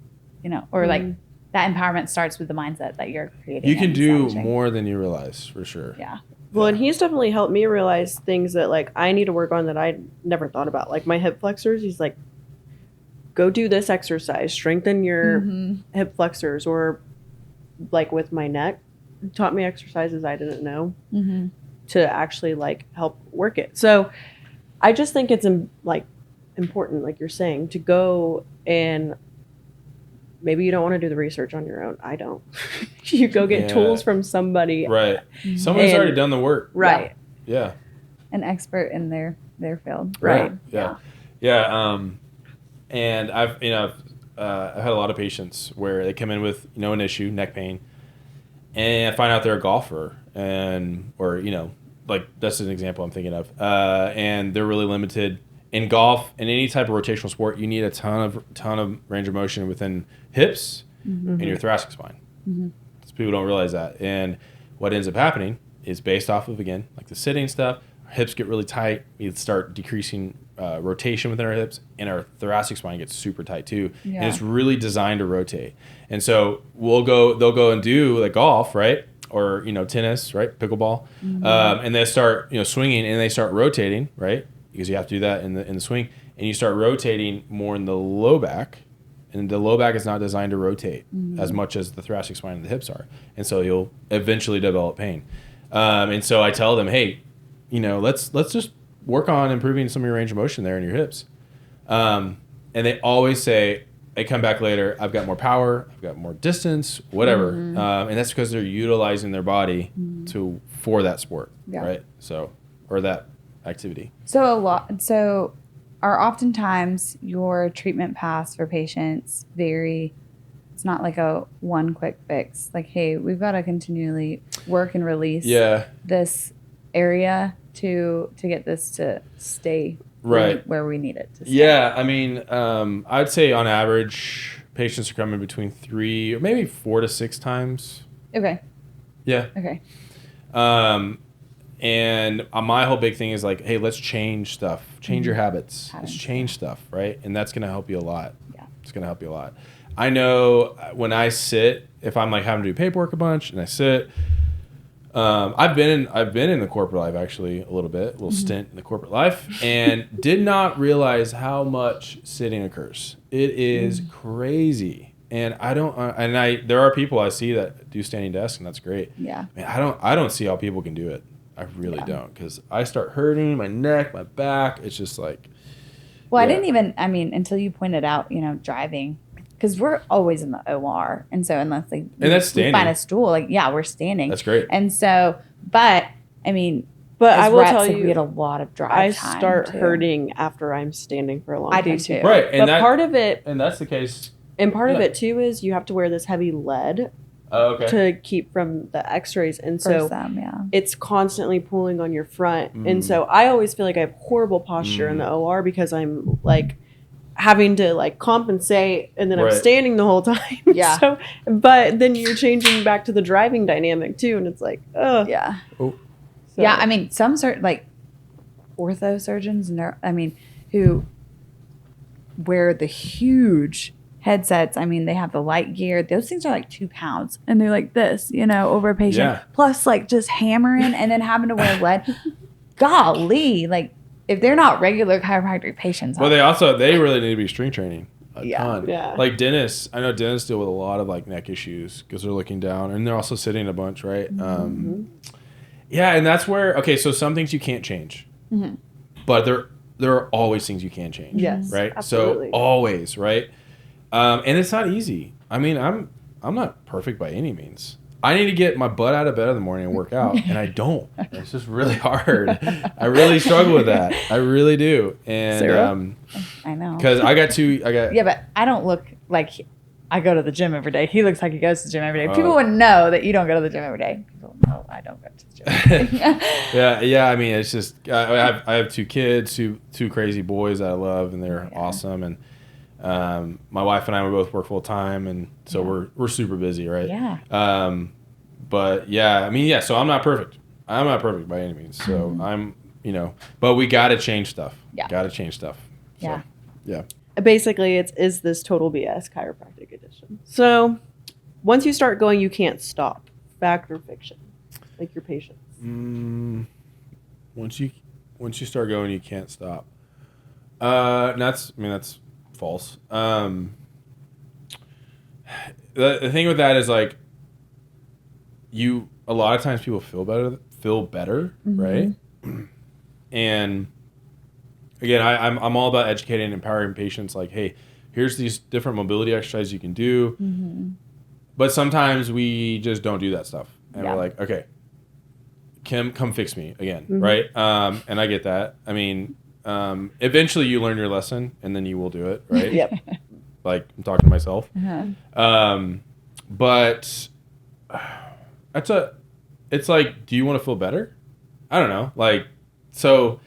or like that empowerment starts with the mindset that you're creating. You can do more than you realize, for sure. Yeah. Well, and he's definitely helped me realize things that like I need to work on that I never thought about. Like my hip flexors, he's like, go do this exercise, strengthen your hip flexors, or like with my neck, taught me exercises I didn't know to actually like help work it. So I just think it's like important, like you're saying, to go and maybe you don't want to do the research on your own. I don't. You go get tools from somebody. Right. Someone's already done the work. Right. Yeah. An expert in their field. Right. Yeah. Yeah. And I've had a lot of patients where they come in with, an issue, neck pain, and I find out they're a golfer or like that's an example I'm thinking of. And they're really limited in golf and any type of rotational sport. You need a ton of range of motion within hips and your thoracic spine. So people don't realize that. And what ends up happening is based off of, again, like the sitting stuff, our hips get really tight. We start decreasing rotation within our hips, and our thoracic spine gets super tight too. Yeah. And it's really designed to rotate. And so they'll go and do like golf, right? Or, tennis, right? Pickleball. And they start, swinging and they start rotating, right? Because you have to do that in the swing. And you start rotating more in the low back. And the low back is not designed to rotate as much as the thoracic spine and the hips are. And so you'll eventually develop pain. And so I tell them, hey, let's just work on improving some of your range of motion there in your hips. And they always say, they come back later, I've got more power, I've got more distance, whatever. And that's because they're utilizing their body for that sport, right? So, or that activity. So are oftentimes your treatment paths for patients it's not like a one quick fix. Like, hey, we've got to continually work and release this area to get this to stay where we need it to stay. Yeah, I mean, I'd say on average, patients are coming between 3 or maybe 4 to 6 times. Okay. Yeah. Okay. And my whole big thing is like, hey, let's change stuff. Change your habits. Let's change stuff, right? And that's going to help you a lot. Yeah. It's going to help you a lot. I know when I sit, if I'm like having to do paperwork a bunch and I sit, I've been in the corporate life actually a little stint in the corporate life, and did not realize how much sitting occurs. It is crazy. And there are people I see that do standing desks, and that's great. Yeah. Man, I don't see how people can do it. I really don't, because I start hurting my neck, my back. It's just like. Well, I didn't even. I mean, until you pointed out, driving, because we're always in the OR, and so unless we find a stool, we're standing. That's great. And so, but I mean, I will tell you, we had a lot of drive I time start too. hurting after I'm standing for a long time. I do too. Right, and part of it, and that's the case. And part of it too is you have to wear this heavy lead to keep from the X-rays, and so it's constantly pulling on your front. And so I always feel like I have horrible posture in the OR because I'm like having to like compensate, and then I'm standing the whole time. Yeah. So, but then you're changing back to the driving dynamic too, and it's like, yeah. Oh. So. Yeah, I mean, some like ortho surgeons, who wear the huge headsets. I mean, they have the light gear. Those things are like 2 pounds, and they're like this, over a patient. Yeah. Plus, like just hammering and then having to wear lead. Golly, like if they're not regular chiropractic patients. Well, they really need to be strength training. A ton. Yeah. Like dentists, I know dentists deal with a lot of like neck issues because they're looking down, and they're also sitting a bunch, right? Yeah, and that's where so some things you can't change, but there are always things you can change. Yes, right. Absolutely. So always, right. And it's not easy. I mean, I'm not perfect by any means. I need to get my butt out of bed in the morning and work out, and I don't. It's just really hard. I really struggle with that. I really do. And Sarah? I know. Because Yeah, but I don't look like I go to the gym every day. He looks like he goes to the gym every day. People would know that you don't go to the gym every day. People know I don't go to the gym. Yeah. I mean, it's just I have 2 kids, two crazy boys that I love, and they're awesome. And my wife and I both work full time, and so we're super busy, right? Yeah. But I mean, so I'm not perfect. I'm not perfect by any means. So I'm, but we got to change stuff. Yeah. Got to change stuff. So, Yeah. Yeah. Basically, is this Total BS Chiropractic Edition. So once you start going, you can't stop. Fact or fiction? Like your patients. Once you start going, you can't stop. That's false. The thing with that is like a lot of times people feel better, right? And again, I'm all about educating and empowering patients. Like, hey, here's these different mobility exercises you can do. Mm-hmm. But sometimes we just don't do that stuff. And we're like, okay, Kim, come fix me again, right? And I get that. I mean, eventually you learn your lesson and then you will do it, right? Yep. Like, I'm talking to myself. But it's like, do you want to feel better? I don't know. Like, so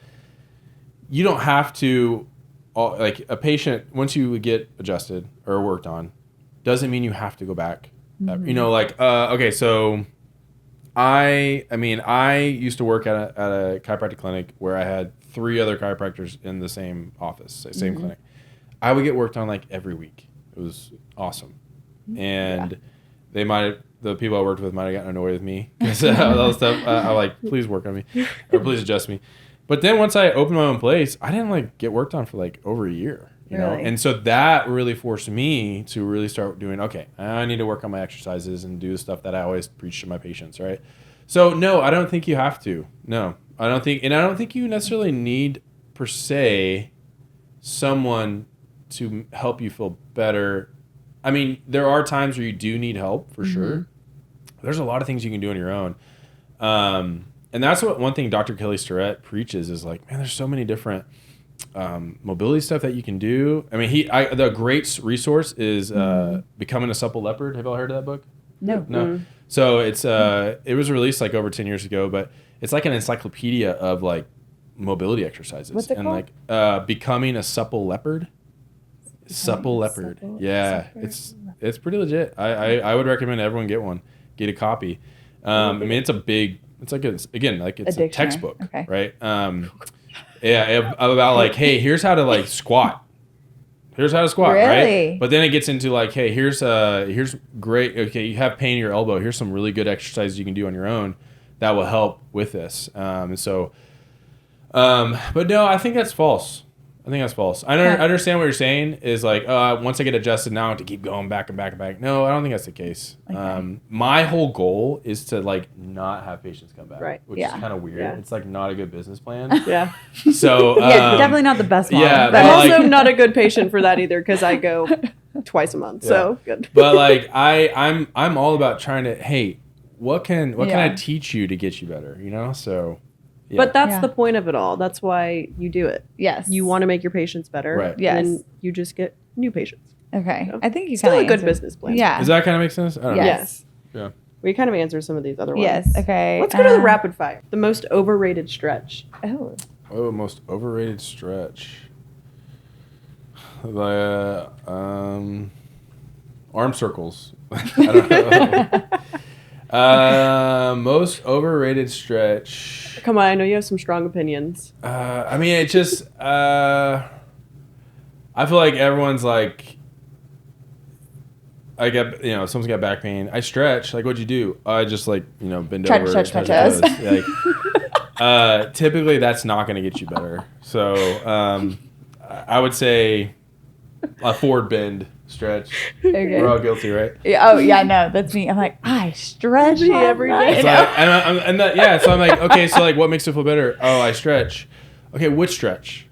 you don't have to, like, a patient, once you get adjusted or worked on, doesn't mean you have to go back. You know, like, okay, so I used to work at a chiropractic clinic where I had 3 other chiropractors in the same office, same clinic. I would get worked on like every week. It was awesome. And the people I worked with might have gotten annoyed with me because all that stuff. I like, please work on me or please adjust me. But then once I opened my own place, I didn't like get worked on for like over a year, you know? And so that really forced me to really start doing, okay, I need to work on my exercises and do the stuff that I always preach to my patients, right? So no, I don't think you have to. No, I don't think you necessarily need per se someone to help you feel better. I mean, there are times where you do need help for sure. There's a lot of things you can do on your own. And that's what one thing Dr. Kelly Starrett preaches is like, man, there's so many different mobility stuff that you can do. I mean, the great resource is Becoming a Supple Leopard. Have you all heard of that book? No. So it was released like over 10 years ago, but it's like an encyclopedia of like mobility exercises. What's it called? Like Becoming a Supple Leopard. Supple Leopard. Yeah, it's pretty legit. I would recommend everyone get a copy. I mean, it's like a textbook, right? About like, hey, here's how to like squat. Here's how to squat, really? Right? But then it gets into like, hey, here's great. Okay, you have pain in your elbow. Here's some really good exercises you can do on your own that will help with this. But no, I think that's false. I understand what you're saying is like, once I get adjusted now I have to keep going back and back and back. No, I don't think that's the case. Okay. My whole goal is to like not have patients come back, right? Which is kind of weird. Yeah. It's like not a good business plan. Yeah. So definitely not the best model. Yeah, but I'm also not a good patient for that either because I go twice a month. Yeah. So good. But like I'm all about trying to, hey, what can I teach you to get you better? You know, so. Yeah. But that's the point of it all. That's why you do it. Yes. You want to make your patients better. Right. Yes. And you just get new patients. Okay. So I think you still kind a good business plan. Yeah. Does that kind of make sense? I don't know. Yes. Yeah. We kind of answer some of these other ones. Yes. Okay. Let's go to the rapid fire. The most overrated stretch. Oh, most overrated stretch. The arm circles. I don't know. Most overrated stretch. Come on, I know you have some strong opinions. I mean, it just. I feel like everyone's like. Someone's got back pain. I stretch. Like, what'd you do? I just bend over. Touch my toes. Like, typically, that's not going to get you better. So, I would say a forward bend stretch. Okay. We're all guilty, right? Yeah, oh yeah, no, that's me. I'm like, I stretch every day. So so I'm like, okay, so like, what makes it feel better? Oh, I stretch. Okay, which stretch?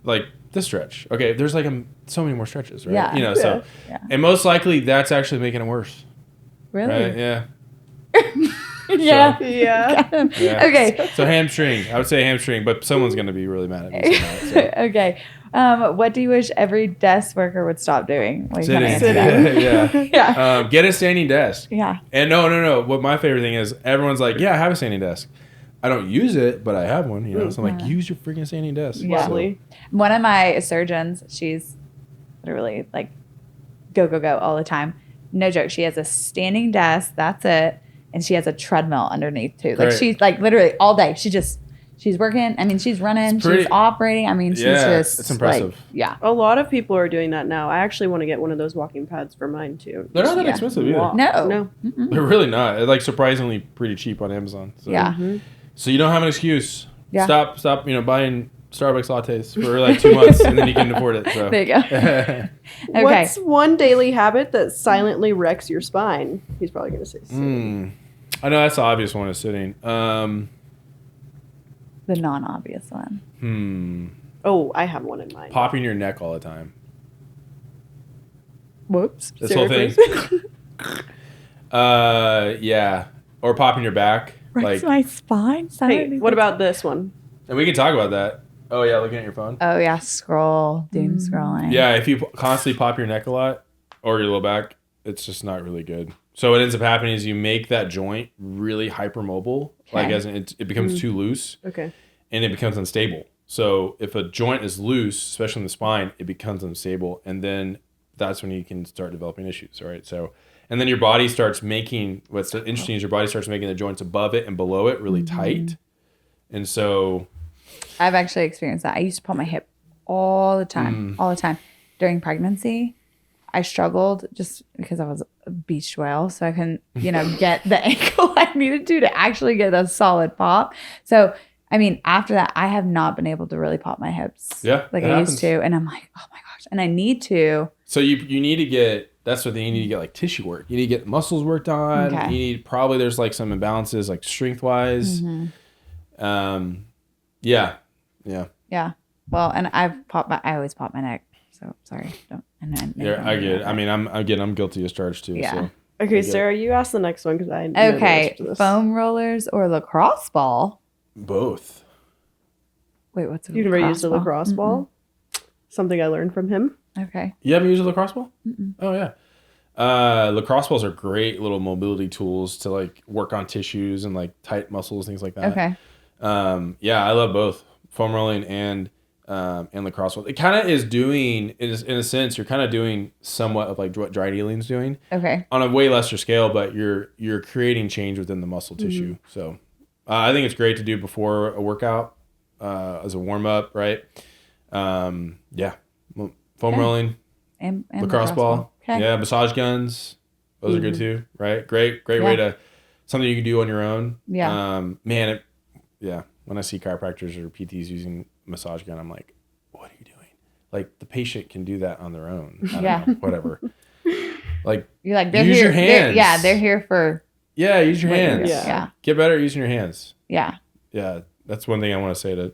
Like this stretch. Okay, there's like so many more stretches, right? Yeah. And most likely that's actually making it worse. Really? Right? Yeah. Yeah. Yeah. Okay. So hamstring. I would say hamstring, but someone's going to be really mad at me. Okay. What do you wish every desk worker would stop doing? Sitting. Yeah. Get a standing desk. Yeah. And no. What my favorite thing is, everyone's like, yeah, I have a standing desk. I don't use it, but I have one. So I'm like, use your freaking standing desk. Yeah. So. One of my surgeons, she's literally like go all the time. No joke. She has a standing desk. That's it. And she has a treadmill underneath too. Like she's like literally all day. She's working. I mean, she's running. She's operating. I mean, she's just. It's impressive. Like, a lot of people are doing that now. I actually want to get one of those walking pads for mine too. They're not that expensive either. No. They're really not. They're like surprisingly pretty cheap on Amazon. So. Yeah. Mm-hmm. So you don't have an excuse. Yeah. Stop. Buying Starbucks lattes for like 2 months, and then you can afford it. So. There you go. Okay. What's one daily habit that silently wrecks your spine? He's probably going to say sitting. I know that's the obvious one is sitting. The non-obvious one. Oh, I have one in mind. Popping your neck all the time. Whoops. This whole thing. Please. Yeah. Or popping your back. Right, Like, my spine. Hey, what about this one? and we can talk about that. Oh yeah, looking at your phone. Oh yeah, doom scrolling. Yeah, if you constantly pop your neck a lot or your low back, it's just not really good. So what ends up happening is you make that joint really hypermobile, like Okay. as in it becomes too loose, Okay. and it becomes unstable. So if a joint is loose, especially in the spine, it becomes unstable, and then that's when you can start developing issues. All right, so and then your body starts making what's interesting is your body starts making the joints above it and below it really tight, and so I've actually experienced that. I used to pop my hip all the time, during pregnancy. I struggled just because I was a beached whale, so I couldn't, get the ankle I needed to actually get a solid pop. So, I mean, after that, I have not been able to really pop my hips like I used to, and I'm like, oh my gosh, and I need to. So you need to get, that's what you need to get, like tissue work. You need to get muscles worked on. Okay. You need, probably there's like some imbalances like strength wise. Yeah. Well, and I always pop my neck. So sorry, don't. Yeah, I get it. I mean, I'm guilty as charged too. Yeah. So. Okay, Sarah, you ask the next one because I know the Okay, answer to this. foam rollers or lacrosse ball? Both. Wait, what's a You never used a ball? lacrosse ball? Something I learned from him. Okay. You haven't used a lacrosse ball? Oh yeah. Lacrosse balls are great little mobility tools to like work on tissues and like tight muscles, things like that. Okay. Yeah, I love both foam rolling and lacrosse ball. It kind of is doing, in a sense, you're kind of doing somewhat of like what dry needling's doing Okay. on a way lesser scale, but you're creating change within the muscle tissue. So I think it's great to do before a workout as a warm up, right? Yeah, foam rolling, And lacrosse ball. Okay. Yeah, massage guns. Those are good too, right? Great way to something you can do on your own. Yeah. Man, when I see chiropractors or PTs using massage gun, I'm like, what are you doing? Like the patient can do that on their own. I don't know, whatever. Like You're like, they're use here. your hands. They're here for. Use your what you're- hands. Yeah. Get better at using your hands. Yeah. Yeah, that's one thing I want to say to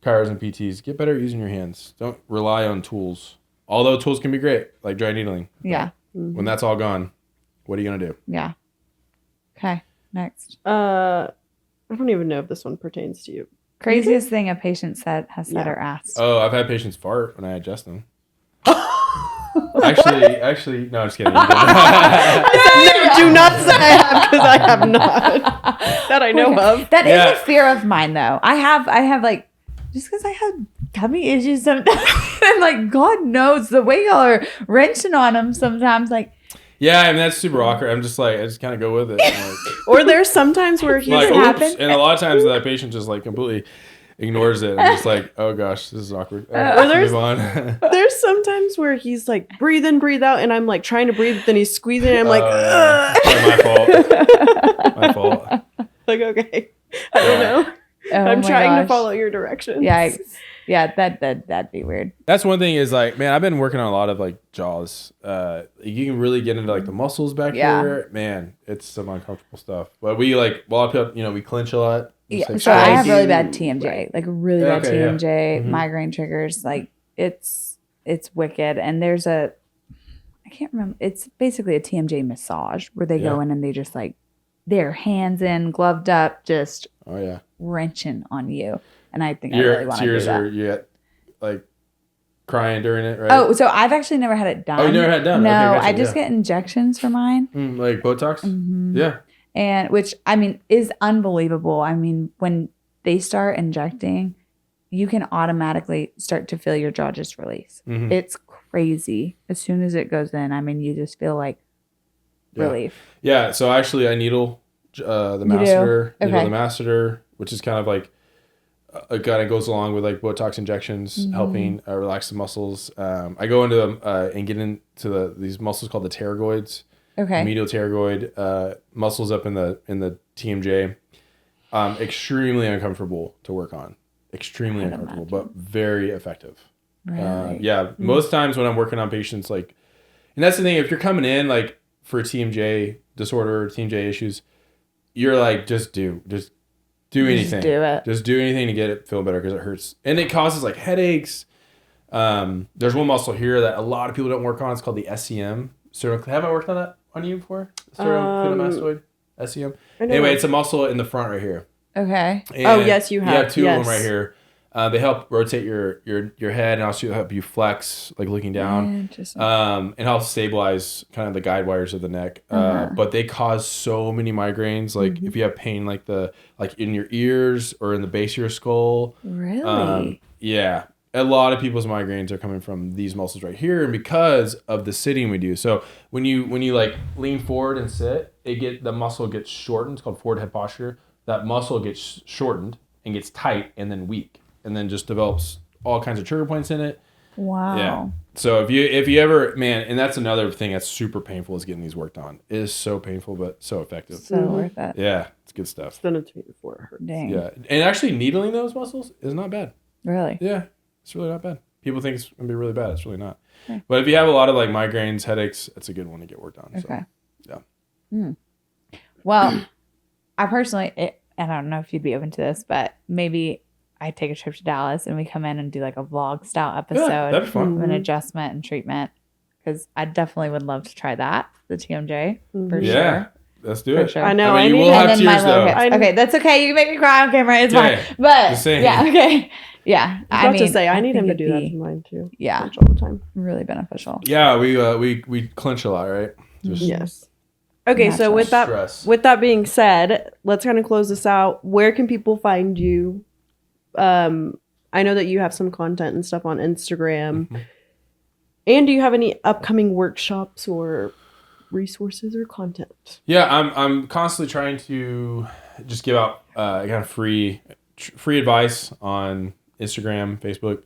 chiros and PTs. Get better at using your hands. Don't rely on tools. Although tools can be great, like dry needling. Yeah. When that's all gone, what are you going to do? Yeah. Okay. Next. I don't even know if this one pertains to you. Craziest thing a patient has said Yeah. or asked. Oh, I've had patients fart when I adjust them. actually, no, I'm just kidding. No, do not say I have because I have not. That I know of. That Yeah. is a fear of mine, though. I have like, just because I have tummy issues sometimes, and like, God knows the way y'all are wrenching on them sometimes. Like, Yeah, I mean, that's super awkward. I'm just like, I just kind of go with it. I'm Or there's sometimes where he's like, it oops. happen? And a lot of times that patient just like completely ignores it. I'm just like, oh gosh, this is awkward. there's- Move on. there's sometimes where he's like breathe in, breathe out, and I'm like trying to breathe, then he's squeezing, and I'm like, yeah. "Ugh." My fault. Like okay, I don't know. oh I'm my trying to gosh. follow your directions. Yikes. Yeah, that'd be weird. That's one thing is like, man, I've been working on a lot of like jaws. You can really get into like the muscles back Yeah. here. Man, it's some uncomfortable stuff. But we like, a lot of people, we clinch a lot. Just, Yeah, like, so I have you- really bad TMJ, like really bad Okay, yeah. TMJ, Mhm. migraine triggers. Like it's wicked. And there's I can't remember. It's basically a TMJ massage where they go Yeah. in and they just like their hands in, gloved up, just Oh yeah. wrenching on you. And I think I really Your want to do tears that. are you get like crying during it, right? Oh, so I've actually never had it done. Oh, you never had it done? No, Okay, gotcha, I just yeah. get injections for mine. Like Botox. Mhm. Yeah. And which I mean is unbelievable. I mean, when they start injecting, you can automatically start to feel your jaw just release. Mhm. It's crazy. As soon as it goes in, I mean, you just feel like Yeah. relief. Yeah. So actually, I needle the do? masseter, needle Okay. the masseter, which is kind of like it kind of goes along with like Botox injections, Mm-hmm. helping relax the muscles. I go into them and get into these muscles called the pterygoids, Okay. medial pterygoid muscles up in the TMJ. Extremely uncomfortable to work on. Extremely I'd uncomfortable, imagine. but very effective. Really? Yeah, most times when I'm working on patients, like, and that's the thing, if you're coming in like for TMJ disorder, TMJ issues, you're like, just do anything. Just do it. Just do anything to get it feel better because it hurts. And it causes like headaches. There's one muscle here that a lot of people don't work on. It's called the SEM. Have I worked on that on you before? Sternocleidomastoid? SEM? Anyway, it's a muscle in the front right here. Okay. And yes, you have. You have two of them right here. They help rotate your head and also help you flex, like looking down. Interesting. And help stabilize kind of the guide wires of the neck. But they cause so many migraines. Like if you have pain like in your ears or in the base of your skull. Really? Yeah. A lot of people's migraines are coming from these muscles right here, and because of the sitting we do. So when you like lean forward and sit, the muscle gets shortened. It's called forward head posture. That muscle gets shortened and gets tight and then weak, and then just develops all kinds of trigger points in it. Wow. Yeah. So if you ever, man, and that's another thing that's super painful is getting these worked on. It is so painful but so effective. So worth it. Yeah, it's good stuff. Done it to me before. It hurts. Dang. Yeah, and actually needling those muscles is not bad. Really? Yeah, it's really not bad. People think it's gonna be really bad. It's really not. Okay. But if you have a lot of like migraines, headaches, it's a good one to get worked on. Okay. So, yeah. Well, I personally, and I don't know if you'd be open to this, but maybe I take a trip to Dallas and we come in and do like a vlog style episode that'd be fun. of an adjustment and treatment. Because I definitely would love to try that, the TMJ, for Yeah. sure. Let's do For it. sure. I know. I mean, you need will it. have And then my tears little though. hips. Okay, that's okay. You can make me cry on camera. It's Okay. fine. But Just saying. yeah, okay. Yeah. I was about to say, I need think him to it'd do that be, to mine too. Yeah. Clench all the time. Really beneficial. Yeah, we clench a lot, right? Just Yes. Okay, so Natural stress. with that being said, let's kind of close this out. Where can people find you? I know that you have some content and stuff on Instagram. Mhm. And do you have any upcoming workshops or resources or content? Yeah, I'm constantly trying to just give out kind of free advice on Instagram, Facebook,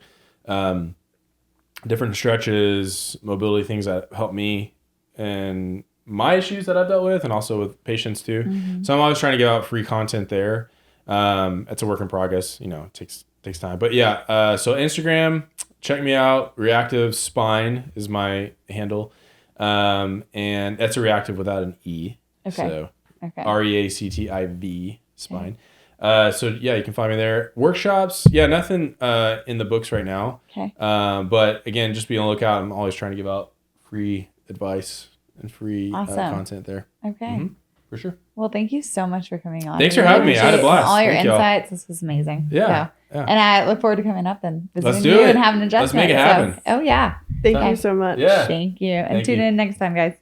different stretches, mobility things that help me and my issues that I've dealt with, and also with patients too. Mm-hmm. So I'm always trying to give out free content there. It's a work in progress, it takes time, but yeah. So Instagram, check me out. Reactive Spine is my handle. And that's a reactive without an E. Okay. So Okay. REACTIV spine. So yeah, you can find me there. Workshops, yeah, nothing in the books right now. Okay. But again, just be on the lookout. I'm always trying to give out free advice and free Awesome. content there. Okay. Mhm, for sure. Well, thank you so much for coming on. Thanks for having me. I had a appreciate blast. All your Thank y'all. insights. This was amazing. Yeah. And I look forward to coming up and Let's visiting do you it. and having an Let's adjustment. make it happen. Oh, yeah. Thank Okay. you so much. Yeah. Thank you. And Thank tune you. in next time, guys.